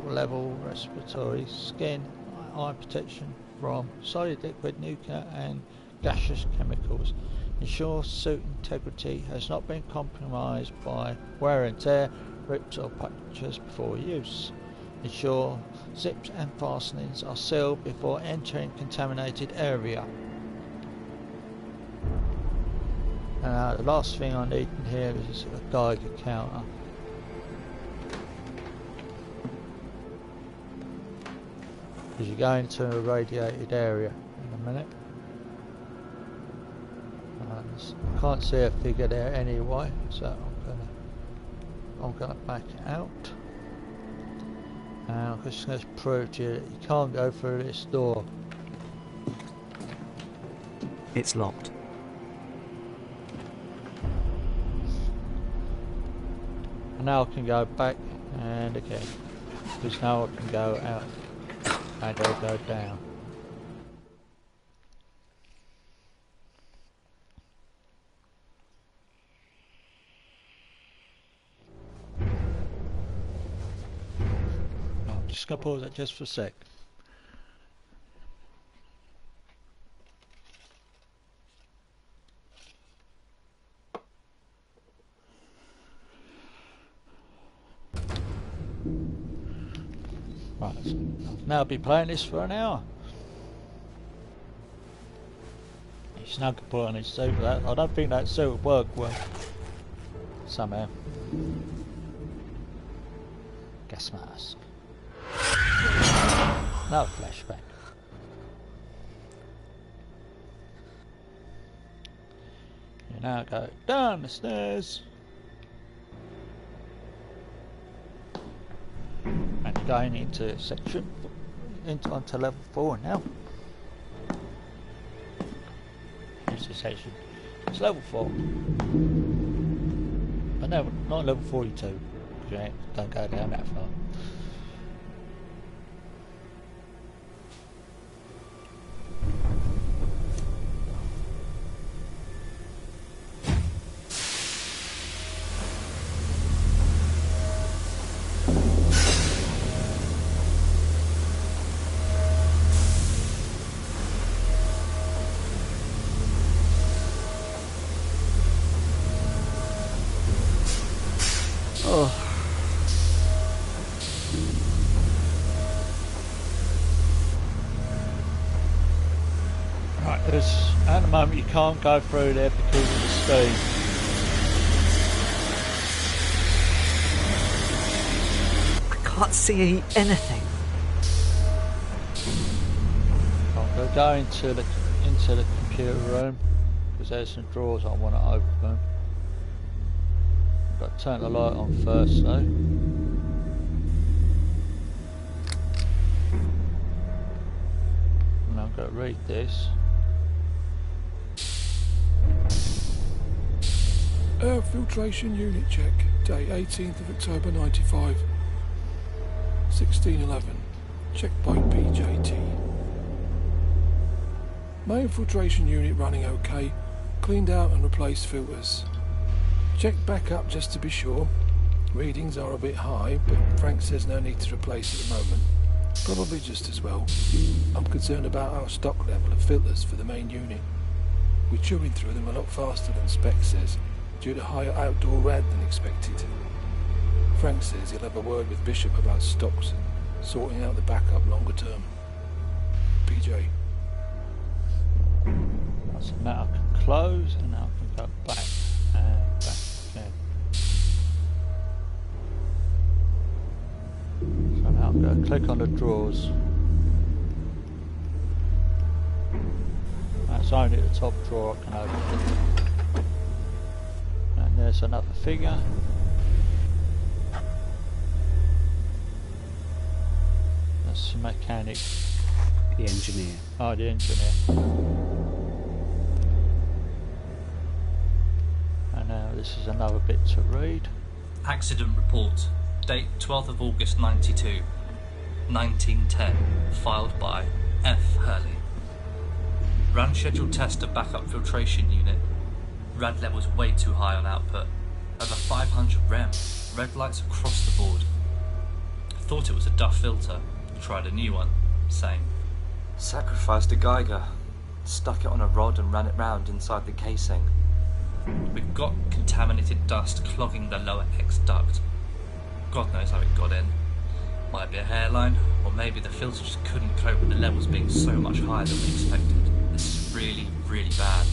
level respiratory, skin, eye protection from solid, liquid, nuclear and gaseous chemicals. Ensure suit integrity has not been compromised by wear and tear, rips or punctures before use. Ensure zips and fastenings are sealed before entering contaminated area. The last thing I need in here is a Geiger counter. Because you go into a radiated area in a minute. I can't see a figure there anyway, so I'm gonna back out. And I'm just going to prove to you that you can't go through this door. It's locked. And now I can go back and again. Because now I can go out and I'll go down. Just gonna pause that just for a sec. Right, now I'll be playing this for an hour. He's now gonna put on his suit. I don't think that suit would work well. Somehow. Gas mask. Now flashback. You now go down the stairs. And you're going into section, onto level 4 now. Here's the section. It's level 4. But no, not level 42. You don't go down that far. At the moment you can't go through there because of the speed. I can't see anything. We'll go into the computer room because there's some drawers I want to open. I've got to turn the light on first though. And I've got to read this. Air filtration unit check, day 18th of October 95, 1611, checked by PJT. Main filtration unit running okay, cleaned out and replaced filters. Checked back up just to be sure, readings are a bit high, but Frank says no need to replace at the moment. Probably just as well. I'm concerned about our stock level of filters for the main unit. We're chewing through them a lot faster than Spec says, due to higher outdoor rad than expected. Frank says he'll have a word with Bishop about stocks and sorting out the backup longer term. PJ. So now I can close and now I can go back and back again. So now I'm going to click on the drawers. That's only the top drawer I can open. And there's another figure. That's the mechanic. The engineer. Oh, the engineer. And now this is another bit to read. Accident report. Date 12th of August 92. 1910. Filed by F. Hurley. Ran scheduled test of backup filtration unit. Rad levels way too high on output. Over 500 rem. Red lights across the board. Thought it was a Duff filter. Tried a new one. Same. Sacrificed a Geiger. Stuck it on a rod and ran it round inside the casing. We've got contaminated dust clogging the lower X duct. God knows how it got in. Might be a hairline, or maybe the filter just couldn't cope with the levels being so much higher than we expected. This is really, really bad.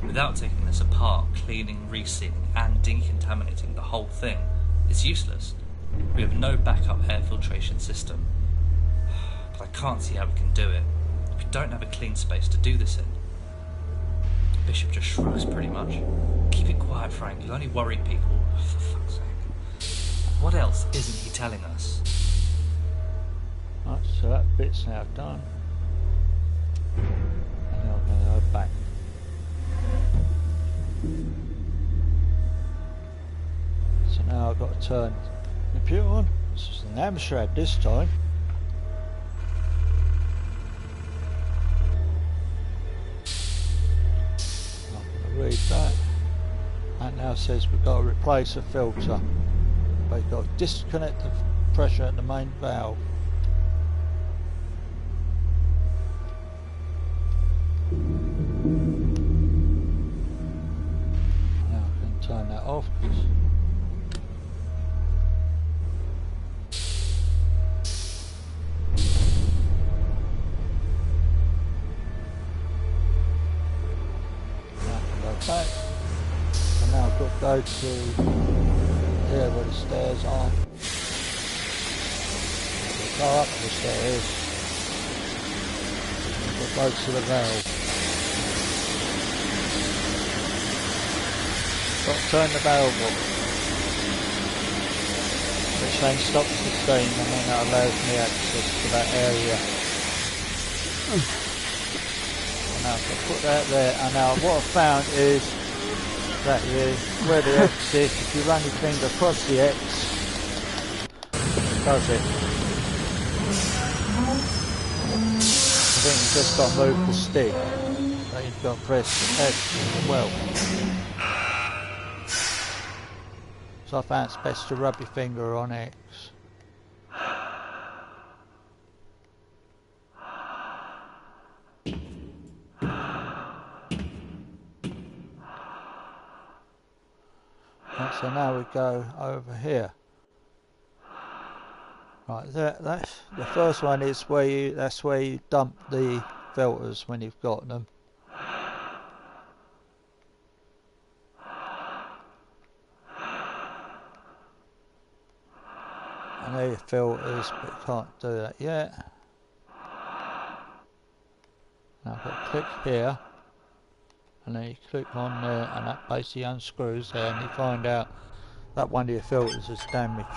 Without taking this apart, cleaning, resealing, and decontaminating the whole thing is useless. We have no backup air filtration system. But I can't see how we can do it. We don't have a clean space to do this in. Bishop just shrugs pretty much. Keep it quiet, Frank. You'll only worry people. For fuck's sake. What else isn't he telling us? Right, so that bit's now done. And now I'm going to go back. So now I've got to turn the computer on. This is an Amstrad this time. I'm going to read that. That now says we've got to replace a filter. We've got to disconnect the pressure at the main valve. Now I can turn that off. Back. So now I've got to go to here where the stairs are. I'll go up the stairs. I've got to go to the valve. Got to turn the valve off, which then stops the steam and then that allows me access to that area. Now if I put that there, and now what I've found is that where the X is, if you run your finger across the X, it does it. I think you've just got to move the stick, so you've got to press the X as well. So I found it's best to rub your finger on X. Right, so now we go over here. Right, that's the first one is where that's where you dump the filters when you've got them. And there your filters, but you can't do that yet. Now I've got to click here. And then you click on there and that basically unscrews there and you find out that one of your filters is damaged.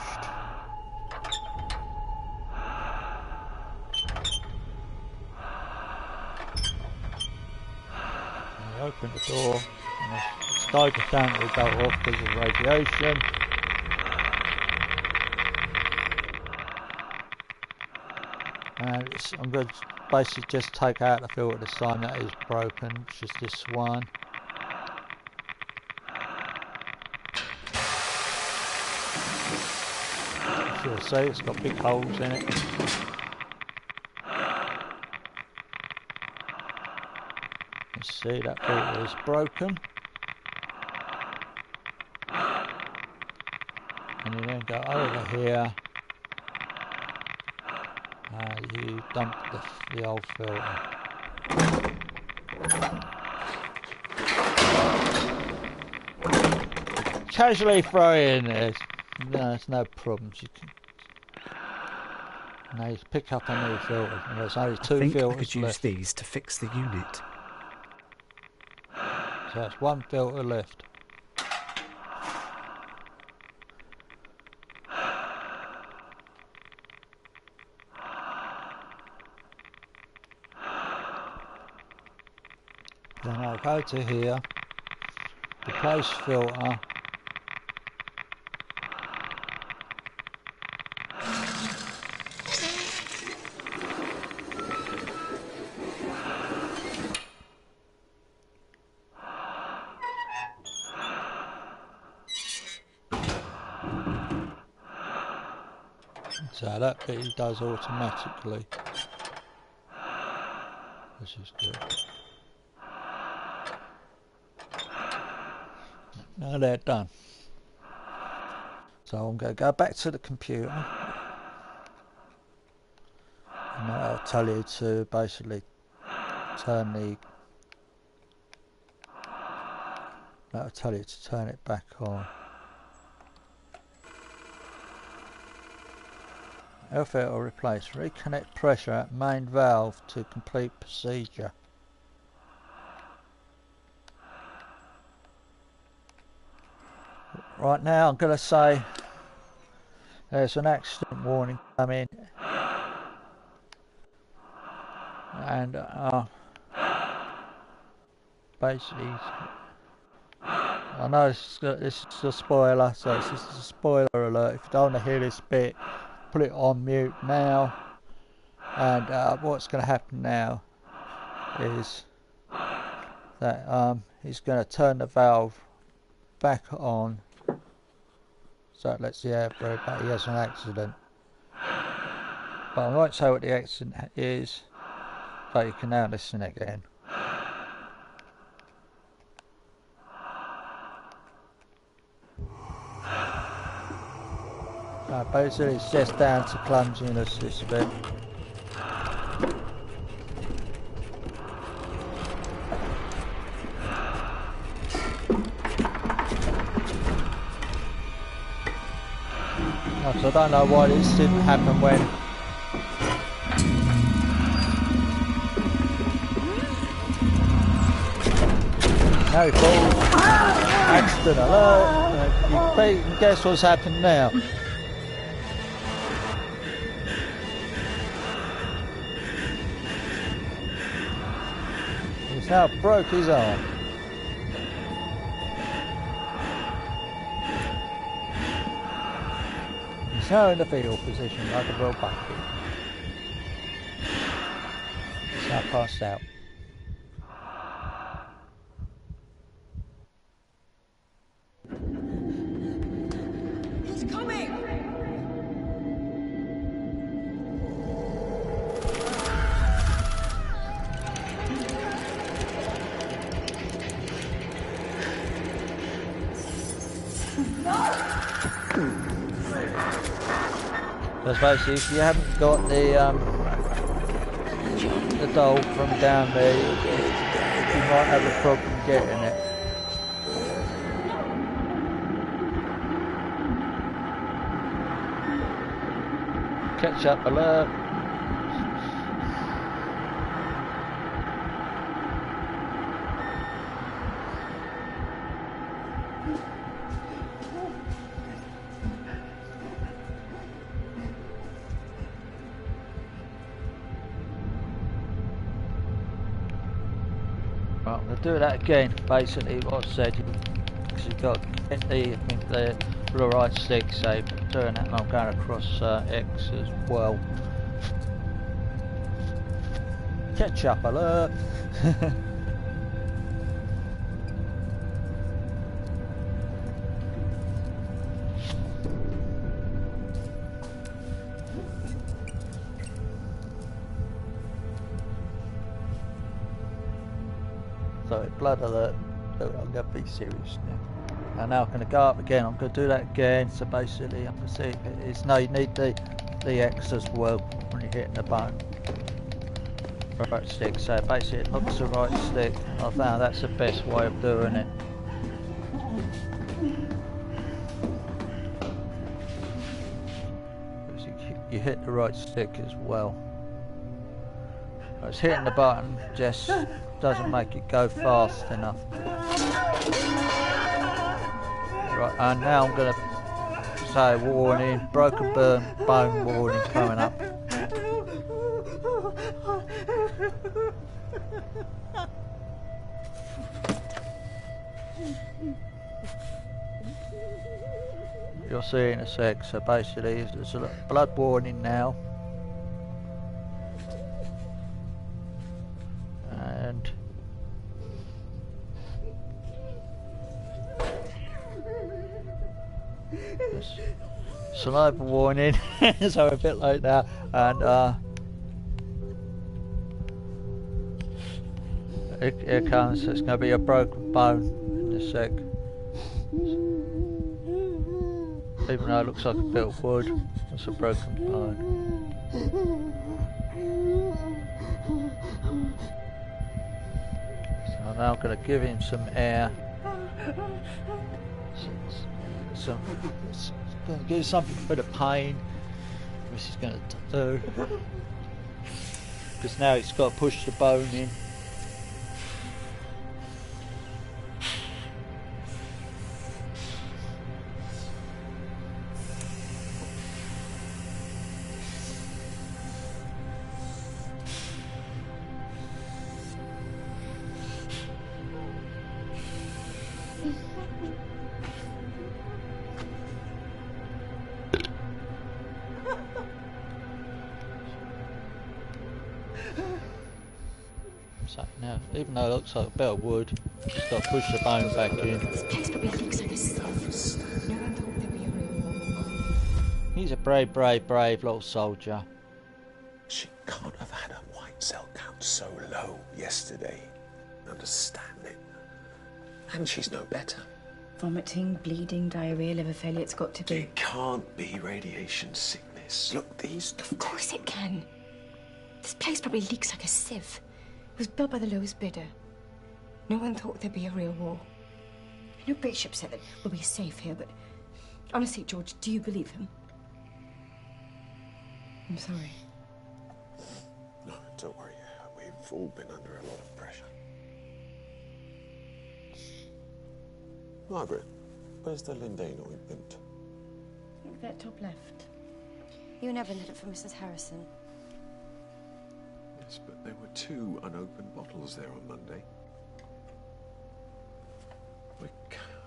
And you open the door and the stoker tank will go off because of radiation. And I'm going to basically just take out the filter this time that is broken, which is this one. As you'll see, it's got big holes in it. You see that filter is broken. And you then go over here. You dump the old filter. casually throw it in there. No, it's no problems. You can. Now you pick up a new filter. And there's only 2 filters I could use left. these to fix the unit. So that's 1 filter left. Then I'll go to here, replace filter. So that bit he does automatically, which is good. Now they're done. So I'm going to go back to the computer and that'll tell you to basically turn the, that'll tell you to turn it back on. Air filter replace. Reconnect pressure at main valve to complete procedure. Right now I'm going to say there's an accident warning coming, and basically I know this is a spoiler, so it's just a spoiler alert. If you don't want to hear this bit, put it on mute now. And what's going to happen now is that he's going to turn the valve back on, so it lets the air through, but he has an accident. But I won't say what the accident is, but you can now listen again. Basically it's just down to clumsiness, this bit. So I don't know why this didn't happen when now he falls. Accident alert. You can guess what's happened now. He's now broke his arm. He's now in the fetal position like a real bucket. He's now passed out. He's coming! Because basically, if you haven't got the doll from down there, you might have a problem getting it. Catch up alert. Right, we'll do that again. Basically, what I said, you've got to get the right stick, so doing that, and I'm going across X as well. Catch up alert. Sorry, blood alert. I'm going to be serious now. And now I'm going to go up again. I'm going to do that again. So basically, I'm going to see if it is. No, you need the X as well when you're hitting the button. Right stick. So basically, it looks the right stick. I found that's the best way of doing it. you hit the right stick as well. It's hitting the button just doesn't make it go fast enough. Right, and now I'm going to say warning, broken bone warning coming up. You'll see in a sec, so basically there's a blood warning now. And saliva warning, so a bit like that, and here comes, it's going to be a broken bone in a sec. Even though it looks like a bit of wood, it's a broken bone. So now I'm going to give him some air. Going to give something for the pain, which he's going to do. Because now he's got to push the bone in. So now, even though it looks like a bit of wood, just got to push the bone back in. This place probably looks like a stuff. No one thought there'd be a real war. He's a brave little soldier. She can't have had her white cell count so low yesterday. Understand it. And she's no better. Vomiting, bleeding, diarrhea, liver failure, it's got to be. It can't be radiation sickness. Look, these... Of course it can. This place probably leaks like a sieve. It was built by the lowest bidder. No one thought there'd be a real war. I know Bishop said that we'll be safe here, but honestly, George, do you believe him? I'm sorry. No, don't worry. We've all been under a lot of pressure. Margaret, where's the Lindane ointment? I think that top left. You never need it for Mrs. Harrison. Yes, but there were 2 unopened bottles there on Monday.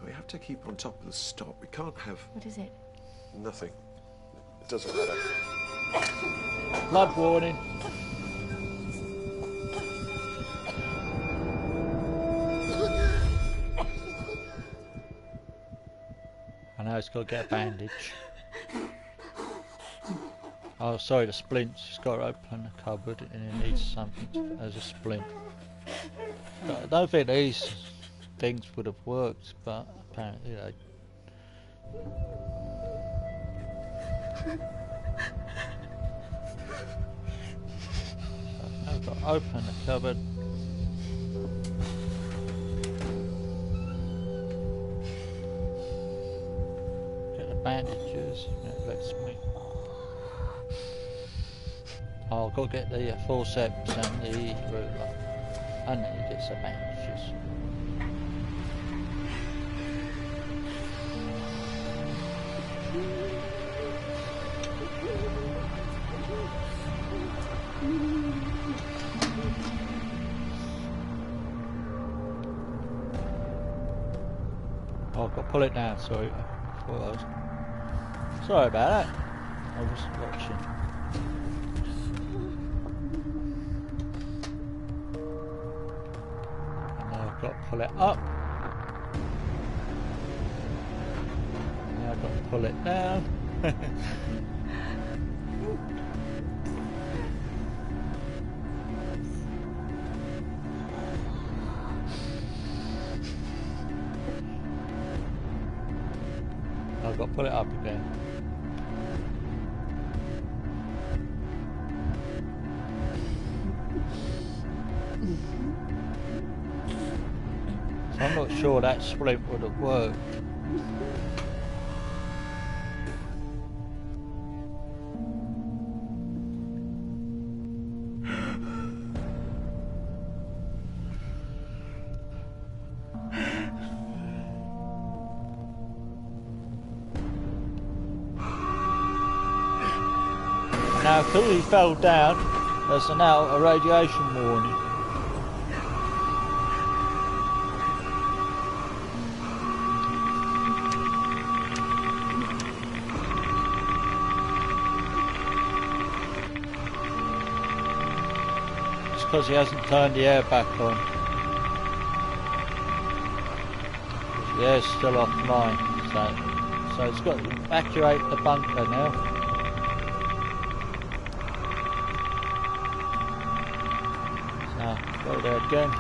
We have to keep on top of the stock. We can't have... What is it? Nothing. It doesn't matter. Blood warning. I know it's got to get a bandage. Oh, sorry, the splints. He's got to open the cupboard and he needs something as a splint. I don't think these things would have worked, but apparently they... So I've got to open the cupboard. Get the bandages. It lets me... Oh, I've got to get the forceps and the ruler, and then he gets the bandages. Oh, I've got to pull it down, sorry. Sorry about that. I was watching. I've got to pull it up. Now I've got to pull it down. I've got to pull it up again. I'm not sure that splint would have worked. now, because he fell down, there's now a radiation warning. It's because he hasn't turned the air back on. The air's still offline, so it's got to evacuate the bunker now. So, go there again.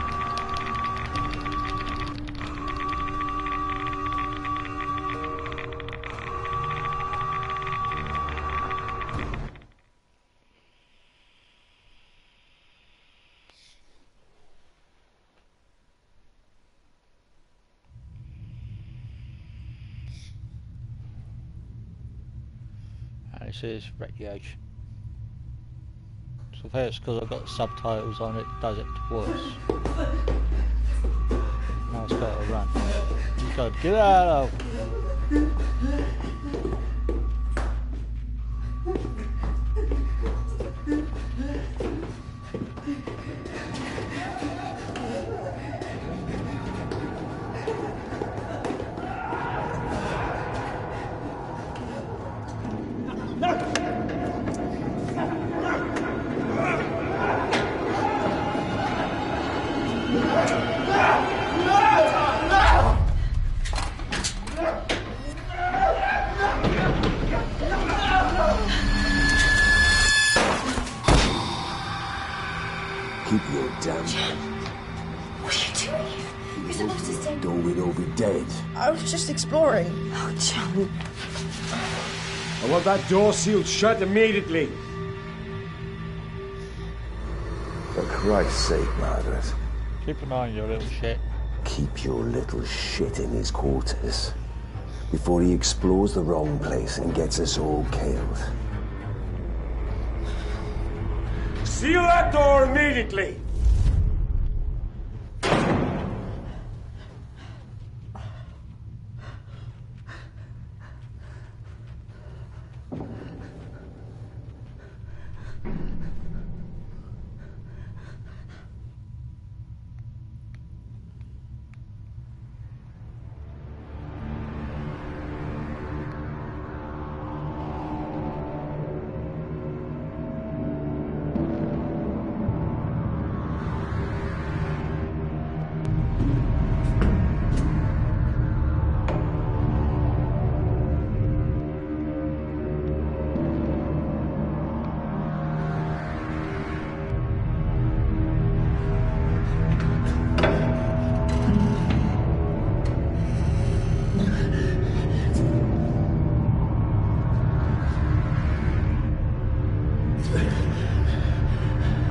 This is radiation. So if it's because I've got subtitles on it, does it worse. Now it's better to run. You gotta get out of. Keep your damn John, what are you doing? You're supposed to stay. Or we'd all be dead. I was just exploring. Oh, John. I want that door sealed shut immediately. For Christ's sake, Margaret. Keep an eye on your little shit. Keep your little shit in his quarters before he explores the wrong place and gets us all killed. Seal that door immediately!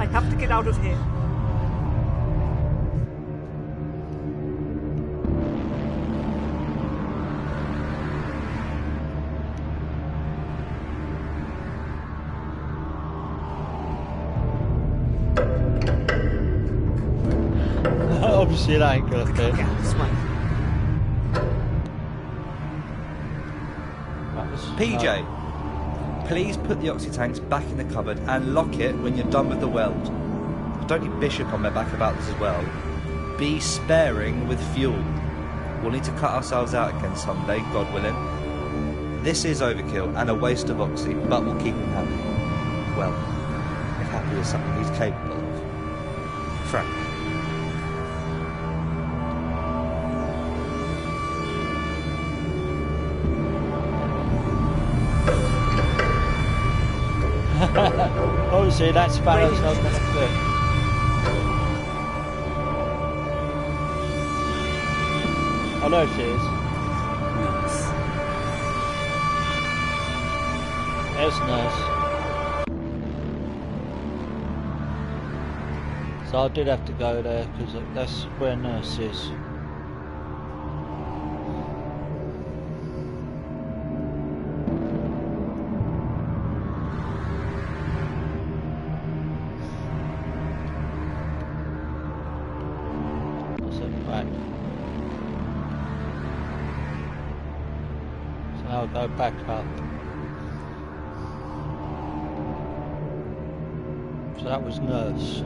I have to get out of here. Obviously that ain't gonna fit. PJ, please put the oxy tanks back in the cupboard and lock it when you're done with the weld. Don't need Bishop on my back about this as well. Be sparing with fuel. We'll need to cut ourselves out again someday, God willing. This is overkill and a waste of oxy, but we'll keep him happy. Well, if happy is something he's capable of. Frank. Obviously that spanner's not going to fit. I know she is. There's Nurse. So I did have to go there because that's where Nurse is. I'll go back up. So that was nurse.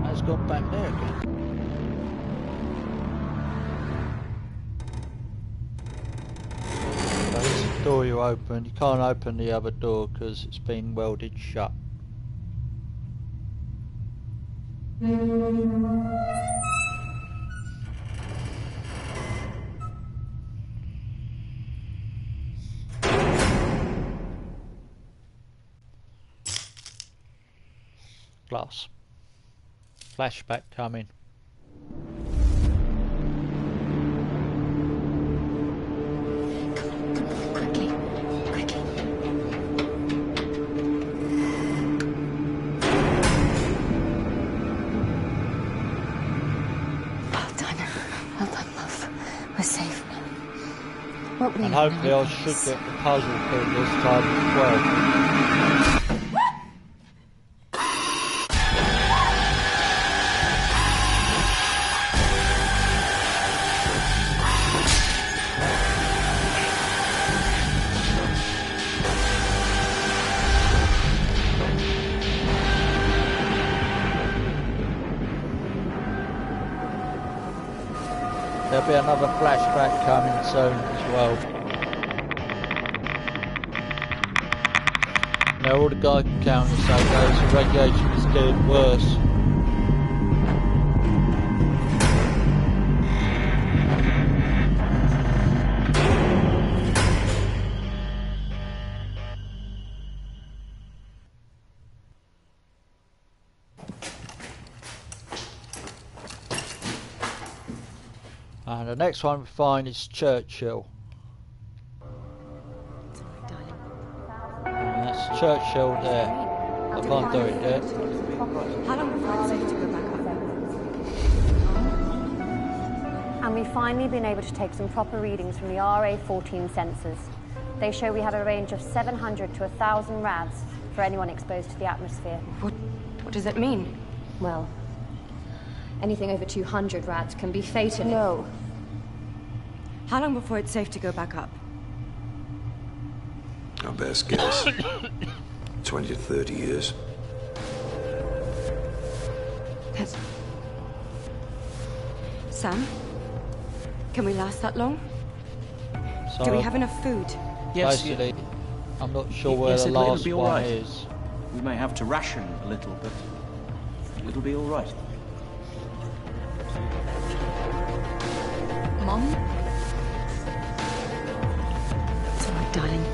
Let's go back there again. So this is the door you open. You can't open the other door because it's been welded shut. Glass. Flashback coming. And hopefully I should get the puzzle bit this time as well. There'll be another flashback coming soon as well. Now all the Geiger counters say the radiation is getting worse. And the next one we find is Churchill. And that's Churchill there. I can't do it yet. How long before it's safe to go back up? And we've finally been able to take some proper readings from the RA14 sensors. They show we have a range of 700 to 1,000 rads for anyone exposed to the atmosphere. What does that mean? Well, anything over 200 rads can be fatal. No. How long before it's safe to go back up? Our best guess. 20 to 30 years. That's... Sam? Can we last that long? So do we have enough food? Yes. Basically, I'm not sure where yes, the it'll last be all one right. is. We may have to ration a little, but it'll be all right. Mom? It's all right, darling.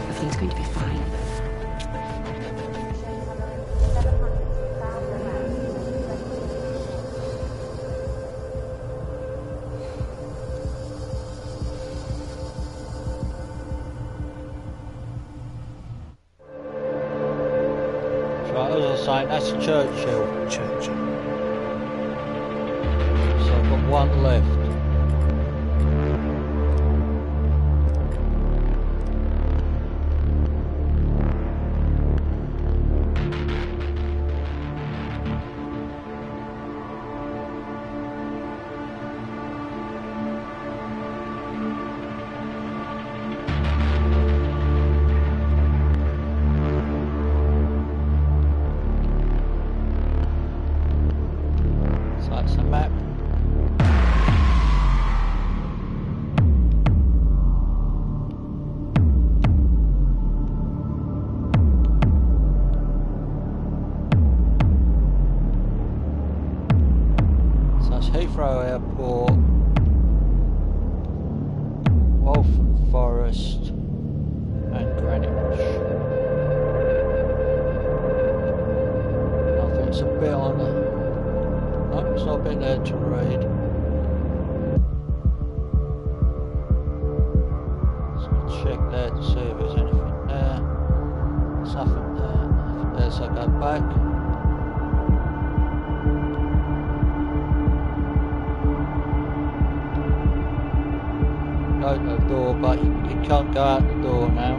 Everything's going to be fine. Right, as I was saying, that's Churchill. Churchill. So I've got one left. So that's the map. So that's Heathrow Airport, Waltham Forest and Greenwich. I think it's a bit on the... No, it's not been there to read. So check there to see if there's anything there. There's nothing there, nothing there, so I go back. Go to the door, but you can't go out the door now.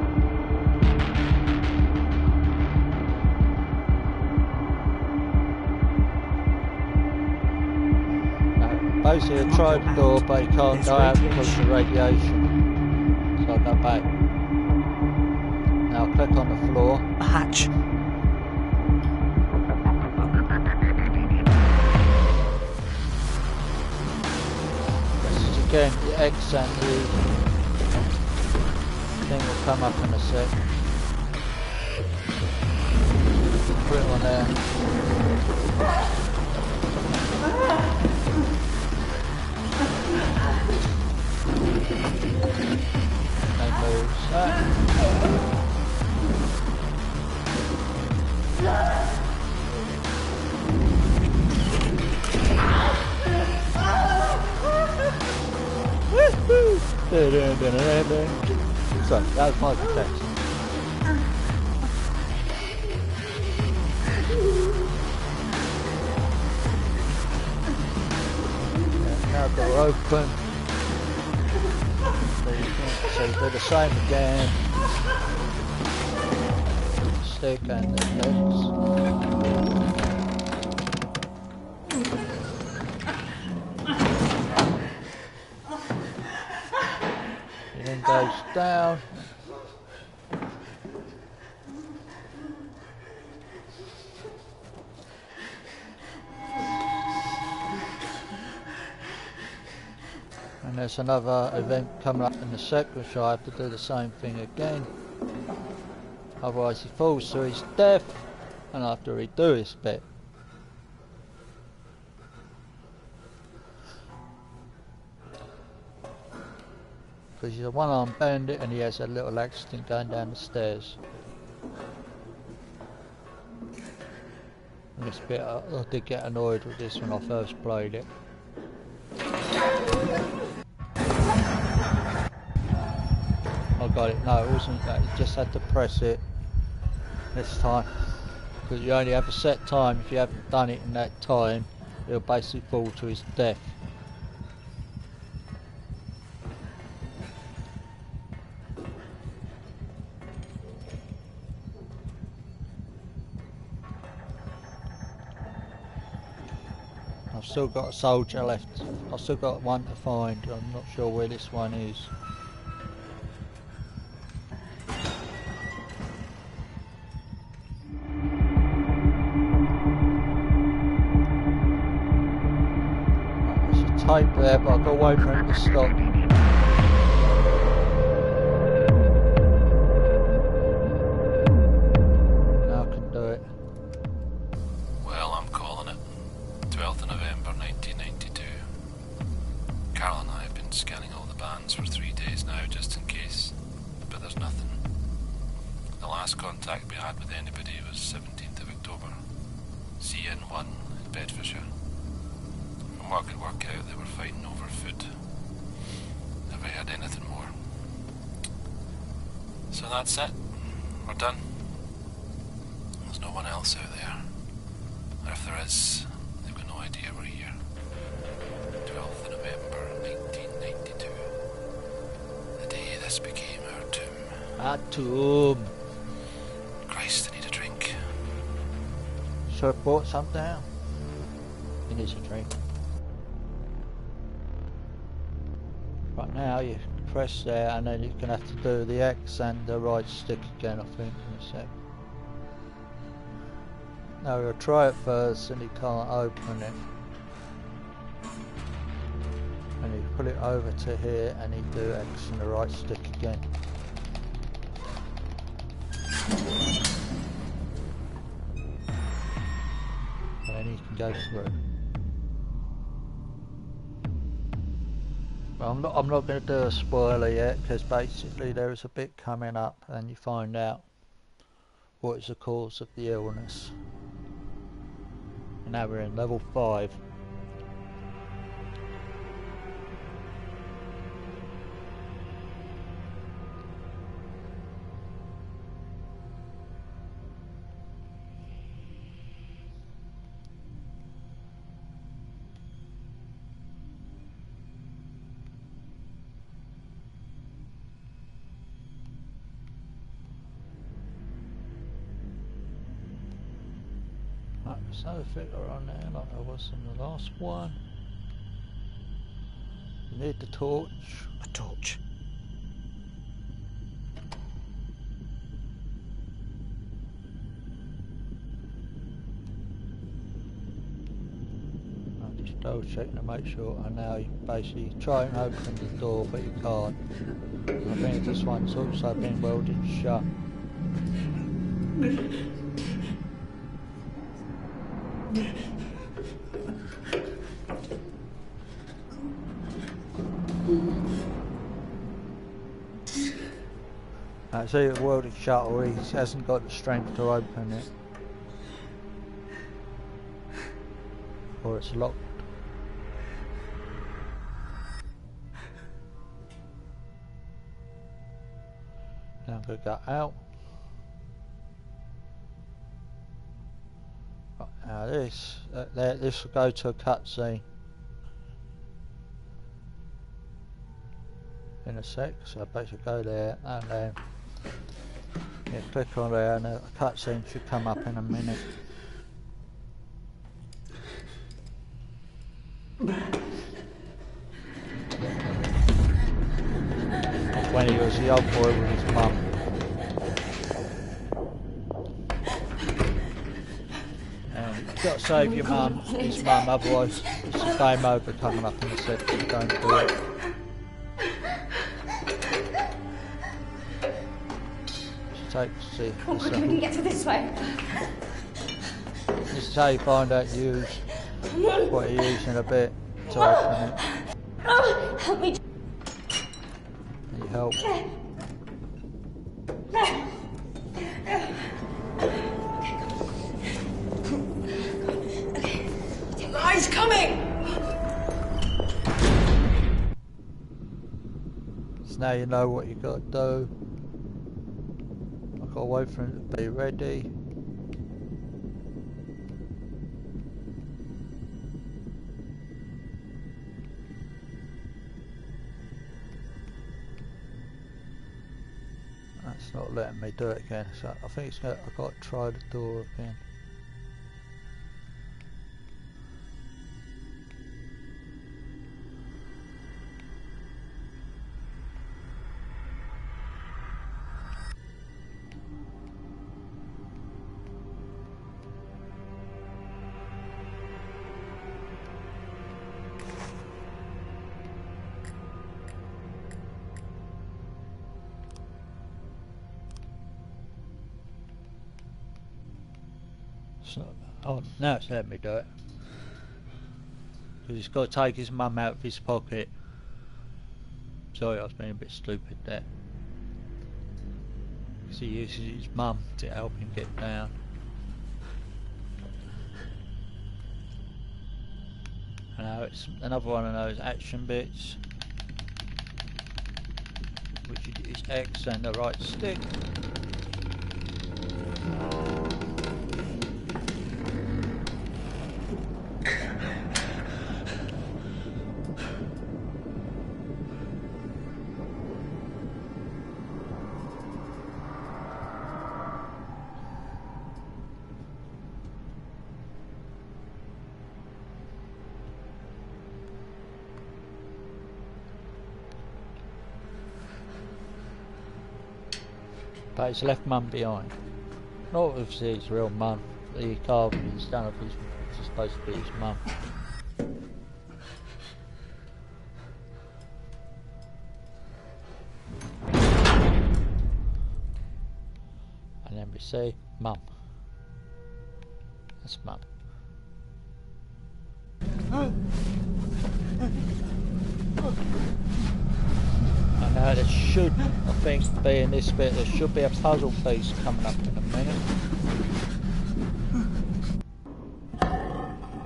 Basically, I tried the door, but you can't go out because of the radiation. So I go back. Now click on the floor. A hatch. again, the X and the thing will come up in a sec. Put it on there. They move. So that was my protection. Now door open. So you do the same again. Stick and the legs. It then goes down. And there's another event coming up in a sec, which I have to do the same thing again. Otherwise he falls to his death, and I have to redo this bit. Because he's a one-armed bandit and he has a little accident going down the stairs. And this bit, I did get annoyed with this when I first played it. I got it. No, it wasn't that. You just had to press it this time. Because you only have a set time. If you haven't done it in that time, he'll basically fall to his death. I've still got a soldier left. I've still got one to find. I'm not sure where this one is. Tape there, but I've got to wait for it to stop. Now I can do it. Well, I'm calling it. 12th of November 1992. Carol and I have been scanning all the bands for 3 days now, just in case. But there's nothing. The last contact we had with anybody was 17th of October. CN1 in Bedfordshire. From what I could work out, they were fighting over food. Never heard anything more. So that's it. We're done. There's no one else out there. Or if there is, they've got no idea we're here. 12th of November 1992. The day this became our tomb. Our tomb. Christ, I need a drink. Should have brought some down. He needs a drink. Right now you press there and then you're going to have to do the X and the right stick again, I think, in a sec. Now we'll try it first and he can't open it. And you put it over to here and you do X and the right stick again. And then you can go through. I'm not going to do a spoiler yet, because basically there is a bit coming up and you find out what is the cause of the illness. And now we're in level 5. There's no figure on there like there was in the last one. You need the torch. A torch. double checking to make sure. And now you basically try and open the door, but you can't. I think this one's also been welded shut. It's either welded shut or he hasn't got the strength to open it. Or it's locked. Now I'm going to go out. Right, now this will go to a cutscene in a sec, so I basically go there and then click on there and a cutscene should come up in a minute. When he was the old boy with his mum. You've got to save your mum, his mum, otherwise it's a game over coming up in a second. Don't do it. Come on, quickly, we can get through this way. This is how you find out use what you're using a bit to open it. Oh, help me. Need help. He's coming! So now you know what you got to do. I've got to wait for him to be ready. That's not letting me do it again, so I think I've got to try the door again. Oh, now it's letting me do it. Because he's got to take his mum out of his pocket. Sorry, I was being a bit stupid there. Because he uses his mum to help him get down. And now it's another one of those action bits. Which is X and the right stick. But he's left mum behind. Not obviously his real mum. The carving he's done of his is supposed to be his mum. And then we say mum. That's mum. And now there should, I think, be in this bit, there should be a puzzle piece coming up in a minute.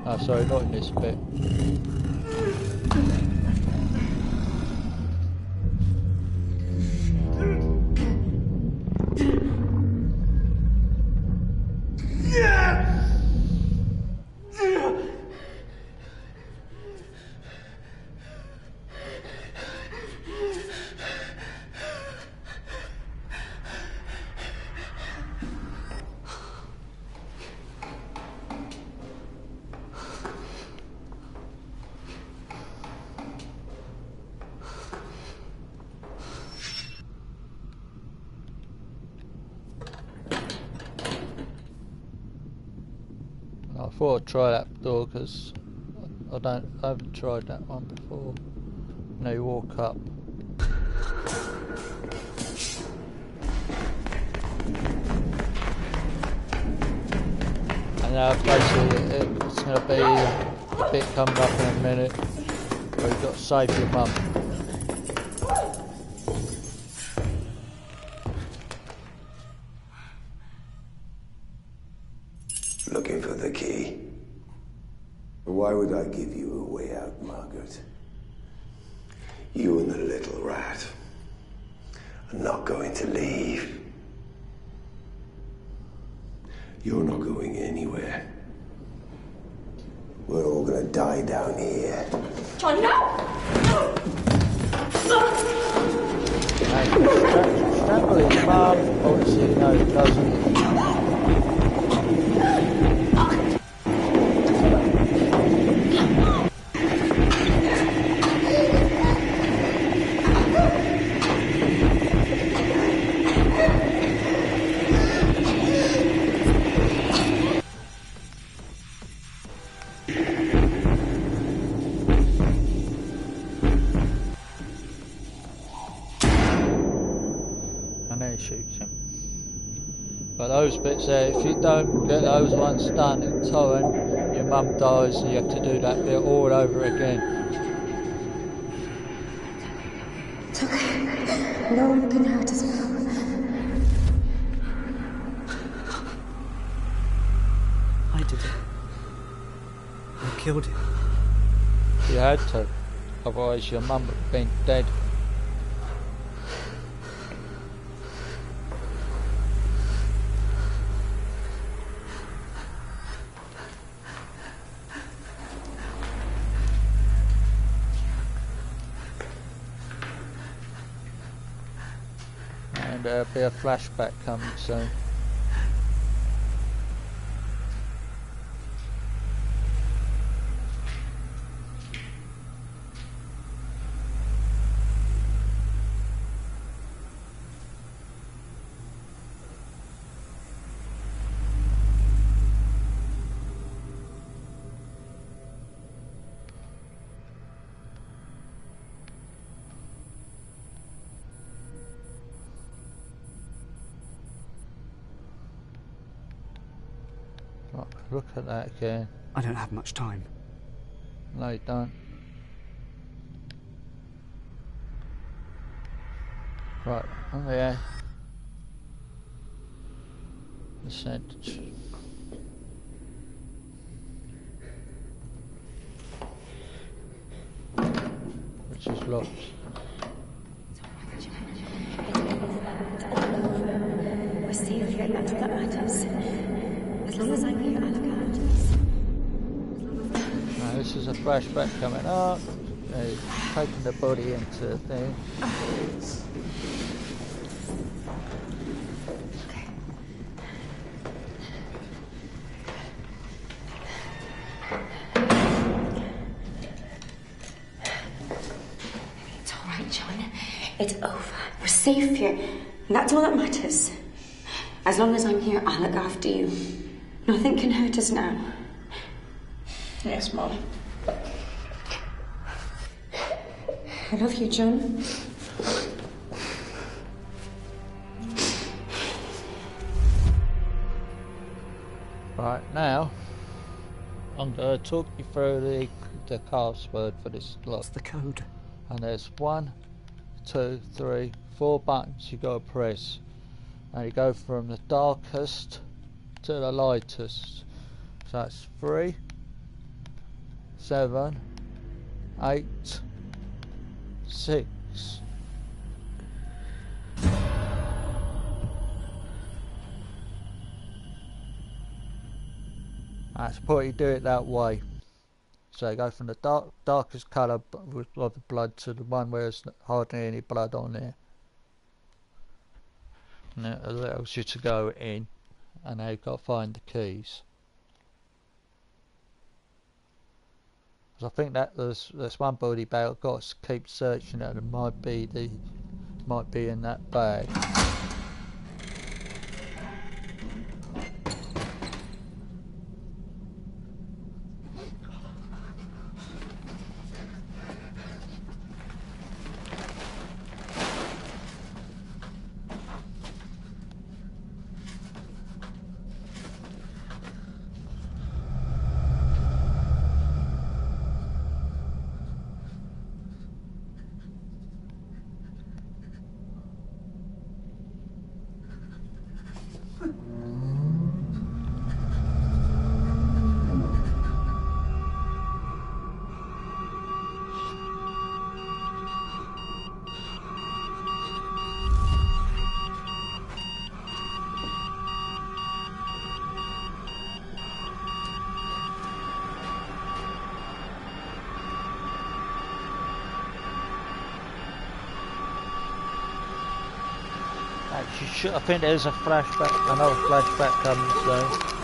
Oh, sorry, not in this bit. I thought I'd try that door because I haven't tried that one before. Now you walk up. And now basically it's going to be a bit coming up in a minute where you've got to save your mum. Looking for the key. Why would I give you a way out, Margaret? You and the little rat are not going to leave. You're not going anywhere. We're all gonna die down here. John, no! Strangle his mum. Obviously, no, it doesn't. Shoots him. But those bits there, if you don't get those ones done in time, your mum dies and you have to do that bit all over again. It's okay. No one can hurt us now. I did it. I killed him. You had to, otherwise your mum would have been dead. And there'll be a flashback coming soon. Look at that again. I don't have much time. No, you don't. Right, oh yeah. Percentage. Which is locked. We're safe here, that's what matters. As long as I'm here, I'll look after Now this is a flashback coming up. He's taking the body into the thing. It's all right, John. It's over. We're safe here. And that's all that matters. As long as I'm here, I'll look after you. Nothing can hurt us now. Yes, Mom. I love you, John. Right, now I'm going to talk you through the password for this lock. What's the code? And there's 1, 2, 3, 4 buttons you got to press. And you go from the darkest to the lightest. So that's 3, 7, 8, 6. That's why you do it that way. So you go from the darkest colour of the blood to the one where there's hardly any blood on there. And it allows you to go in, and now you've got to find the keys. Because I think that there's one body bag I've got to keep searching it, and it might be in that bag. Actually, I think there's a flashback, another flashback coming soon.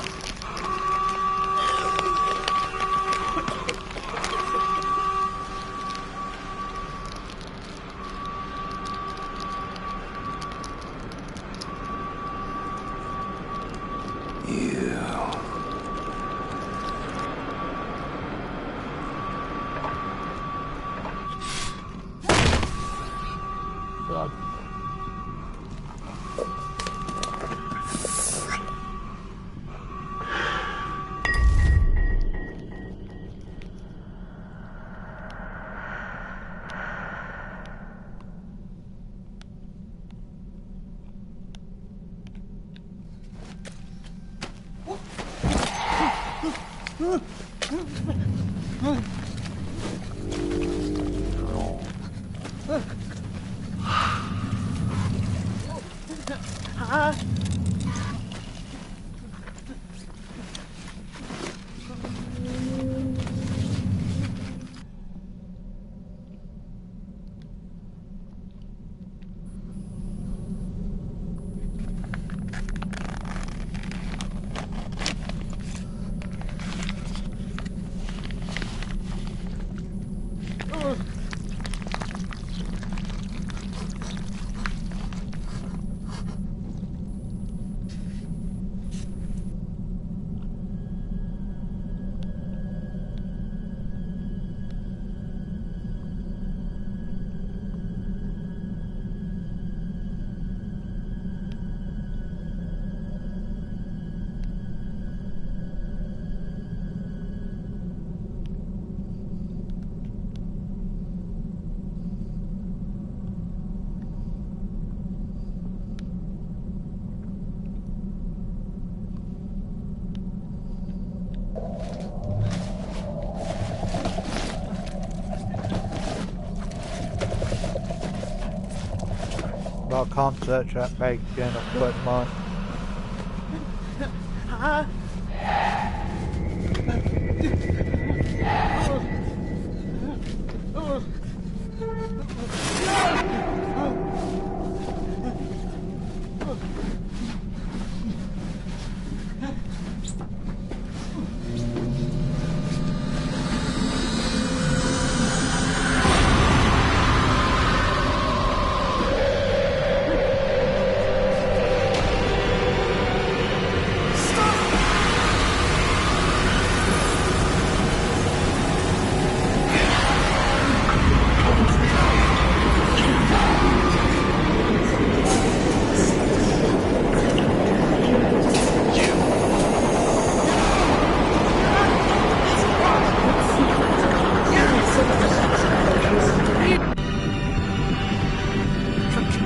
I can't search that page again, I've got mine.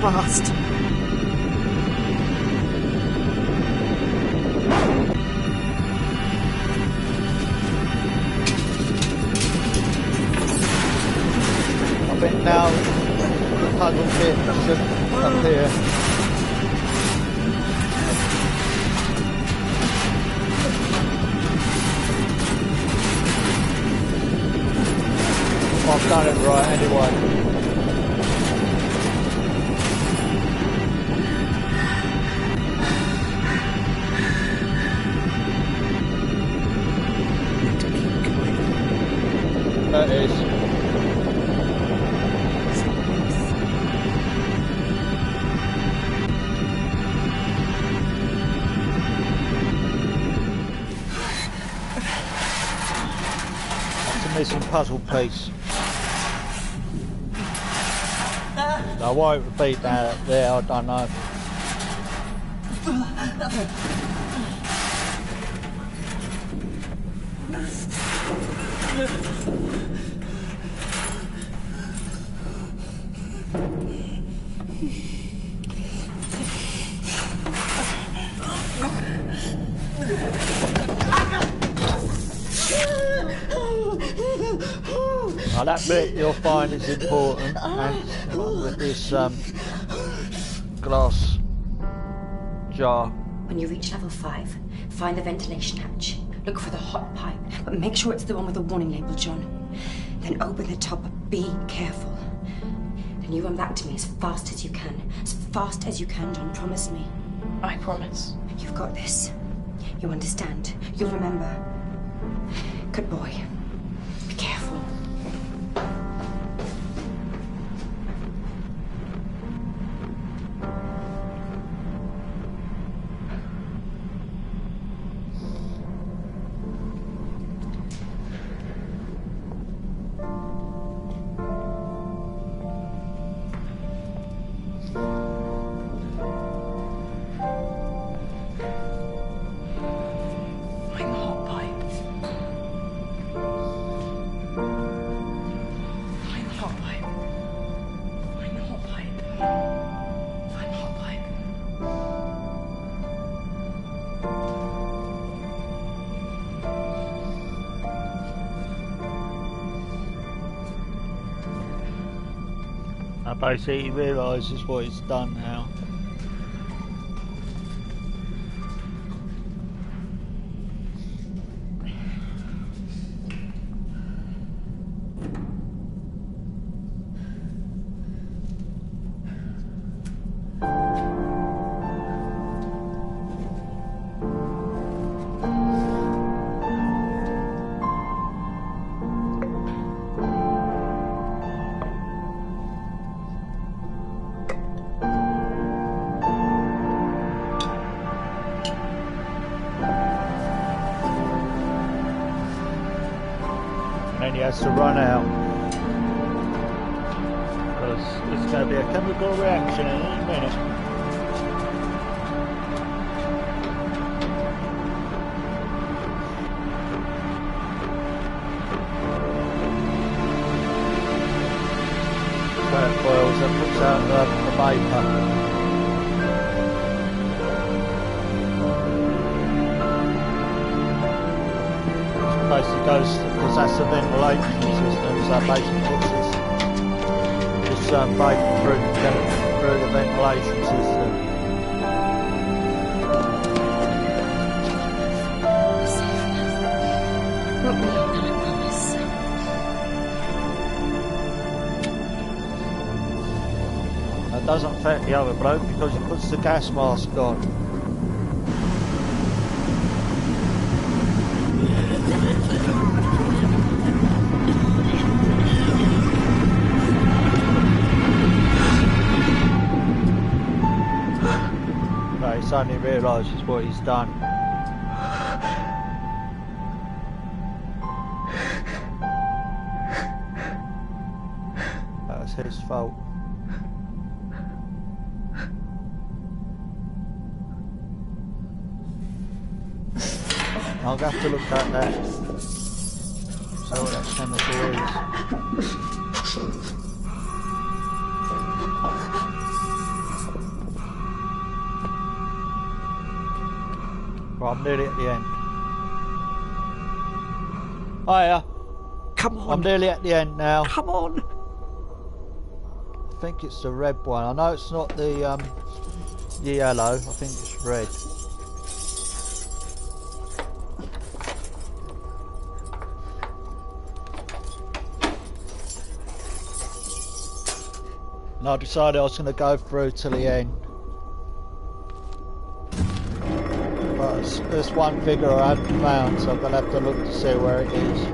Blast. I think now the puzzle bit should appear. I've done it right anyway. That is. That's a missing puzzle piece. I won't repeat that there, I don't know. Now that bit you'll find is important, and along with this glass jar. When you reach level 5, find the ventilation hatch. Look for the hot pipe, but make sure it's the one with the warning label, John. Then open the top, but be careful. And you run back to me as fast as you can. As fast as you can, John. Promise me. I promise. You've got this. You understand. You'll remember. Good boy. Be careful. Basically he realises what he's done now. And he has to run out because it's going to be a chemical reaction in any minute. So it boils and puts out the vapour. Basically goes, because that's the ventilation system, so basically puts this vapour through the ventilation system. That doesn't affect the other bloke because he puts the gas mask on. He suddenly realises what he's done. That was his fault. I'll have to look at that. So what that chemical is. Well, I'm nearly at the end. Hiya. Come on. I'm nearly at the end now. Come on. I think it's the red one. I know it's not the yellow. I think it's red. And I decided I was going to go through to the end. But there's one figure I haven't found, so I'm going to have to look to see where it is.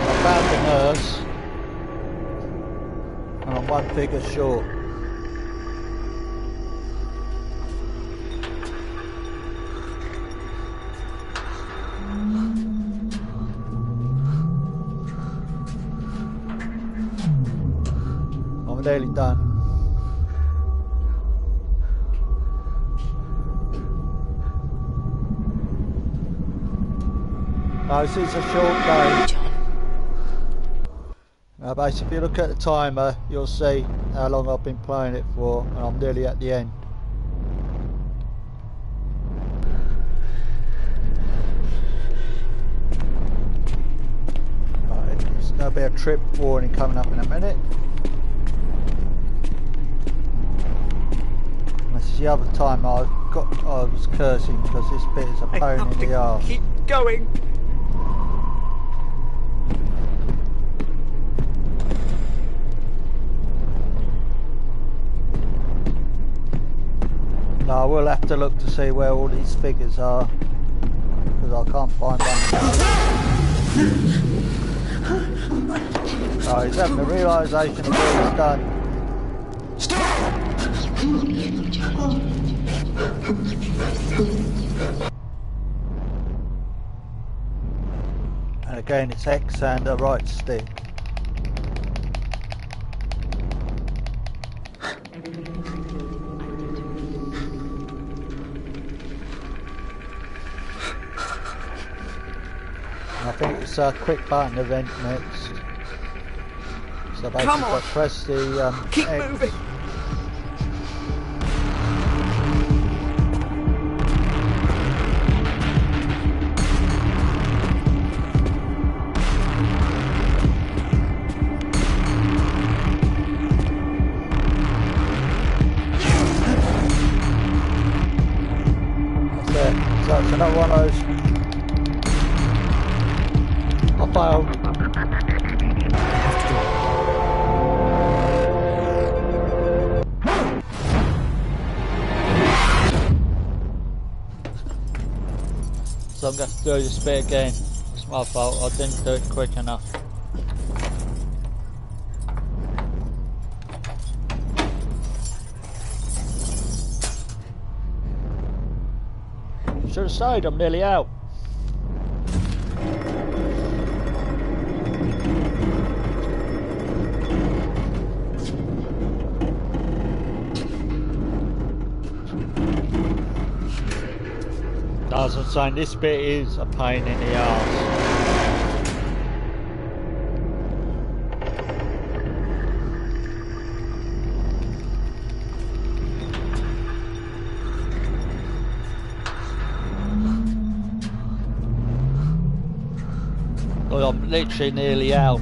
I found the nurse, and I'm one figure short. Nearly done. No, this is a short game. Now basically if you look at the timer you'll see how long I've been playing it for, and I'm nearly at the end. Right, there's going to be a trip warning coming up in a minute. This is the other time I've I was cursing because this bit is a pain in the arse. Keep going. No, I will have to look to see where all these figures are because I can't find one. Oh, he's having a realisation of what he's done. And again, it's X and a right stick. I think it's a quick button event next. So basically press the Keep X. moving. That's it. So it's another one of those. I failed. So I'm going to do this bit again. It's my fault, I didn't do it quick enough. Should have stayed, I'm nearly out. As I'm saying, this bit is a pain in the arse. Well, I'm literally nearly out.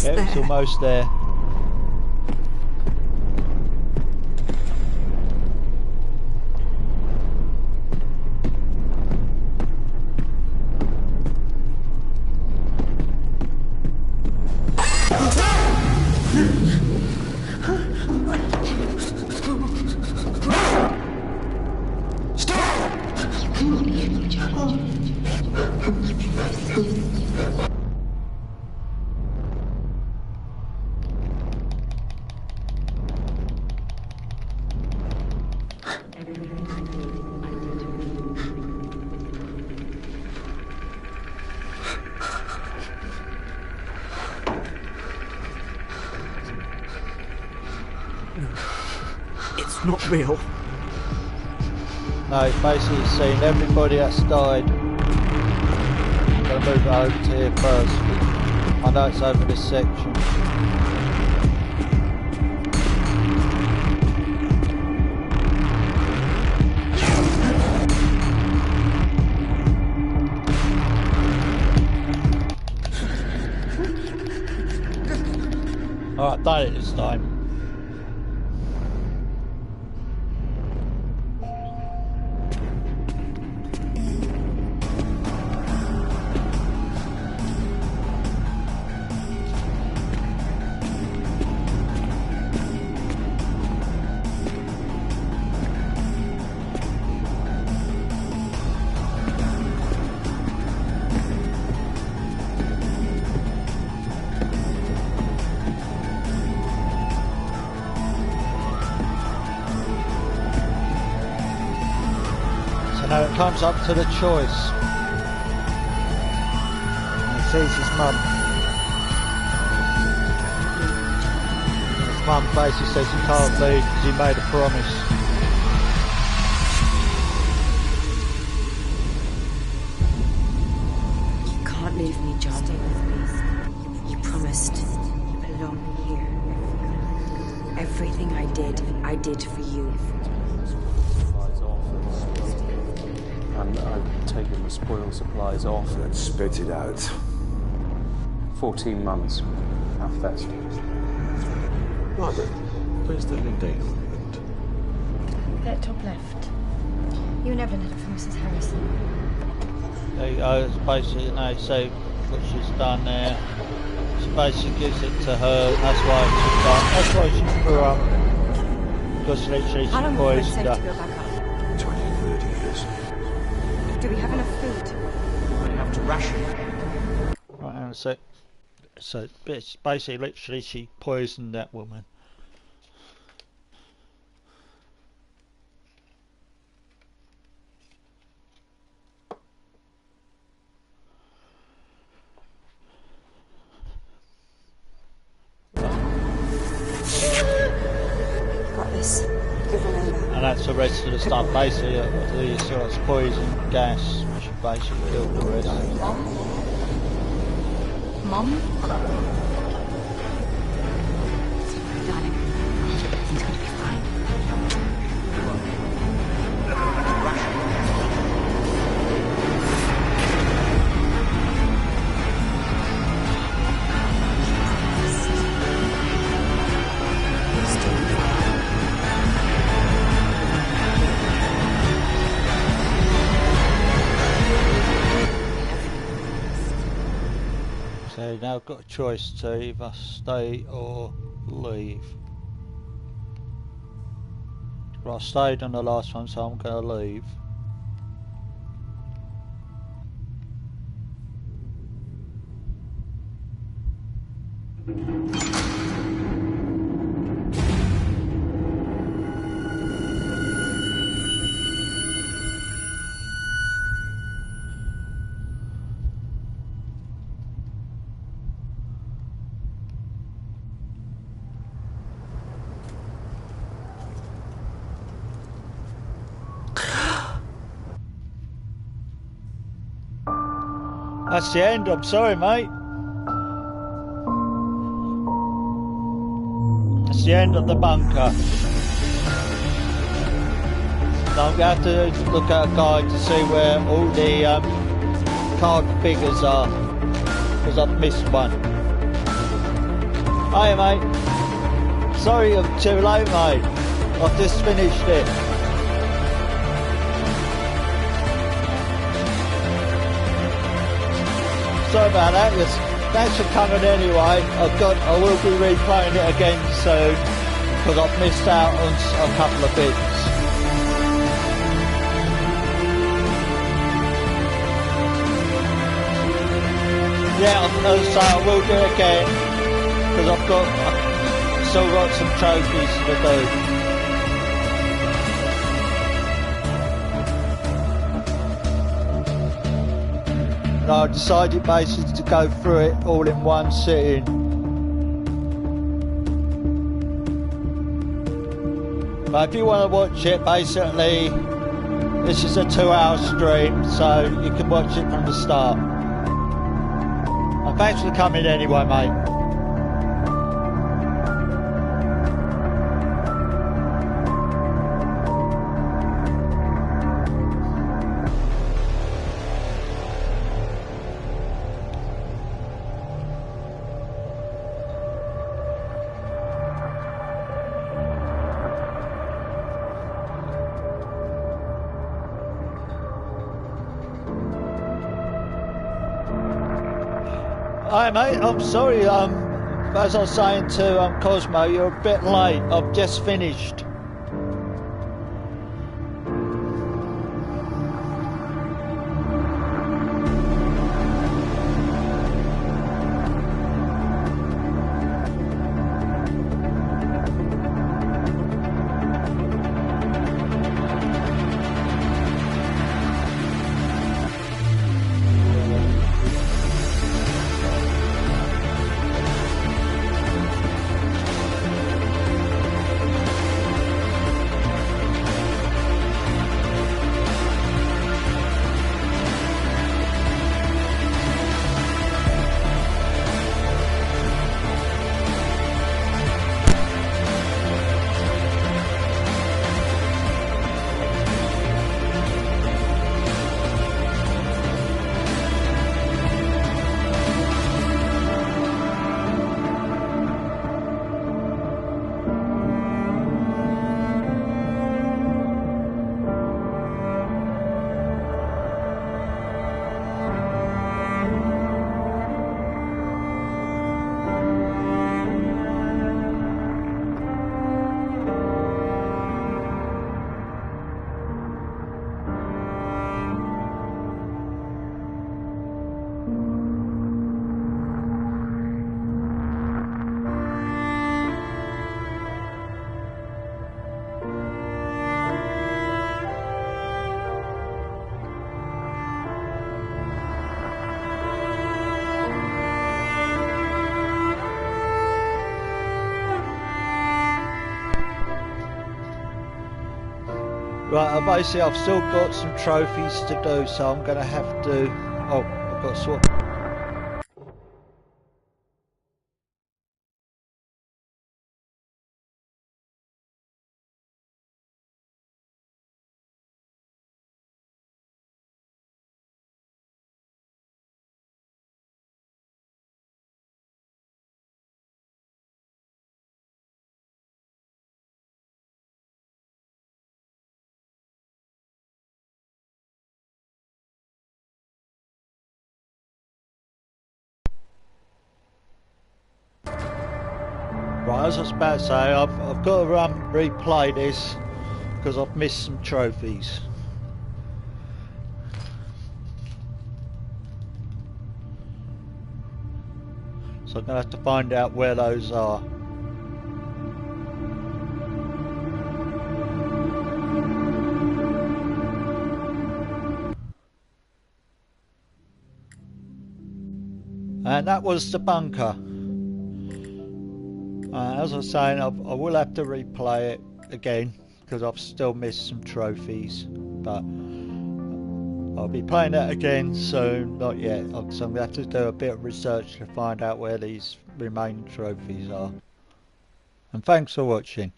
It's almost there. It's not real. No, it's basically seen everybody that's died. I'm going to move it over to here first. I know it's over this section. Alright, done it this time. comes up to the choice. And he sees his mum. His mum basically says he can't leave because he made a promise. You can't leave me, John. Stay with me. You promised. You belong here. Everything I did for you. And I've taken the spoil supplies off. Let's spit it out. 14 months. How fast? Margaret, where's the Lindale equipment? There, top left. You and Evelyn had it from Mrs. Harrison. There you go, it's basically, they say what she's done there. She basically gives it to her, that's why she threw up. Because literally she poisoned her. To go back up? 20, 30 years. Do we have enough food? We have to ration. Right, and so it's basically literally she poisoned that woman. Got this. Give remember. And that's the rest of the stuff. Basically, the sort of poison gas, which basically killed the rest. Mom? Darling, everything's going to be fine. So now I've got a choice to either stay or leave. Well, I stayed on the last one, so I'm going to leave. That's the end, I'm sorry mate. That's the end of the bunker. Now I'm going to have to look at a guide to see where all the card figures are, because I've missed one. Hiya mate. Sorry I'm too late mate. I've just finished it. Sorry about that. Yes, thanks for coming anyway. I will be replaying it again soon because I've missed out on a couple of bits. Yeah, so I will do it again because I've still got some trophies to do. And I decided basically to go through it all in one sitting. But if you want to watch it, basically, this is a 2-hour stream, so you can watch it from the start. And thanks for coming anyway, mate. Hi mate, I'm sorry, as I was saying to Cosmo, you're a bit late, I've just finished. Right, basically I've still got some trophies to do, so I'm going to have to... Oh, I've got to swap... Right, as I was about to say, I've got to replay this because I've missed some trophies. So I'm going to have to find out where those are. And that was the bunker. As I was saying, I will have to replay it again because I've still missed some trophies, but I'll be playing that again soon, not yet, so I'm going to have to do a bit of research to find out where these remaining trophies are. And thanks for watching.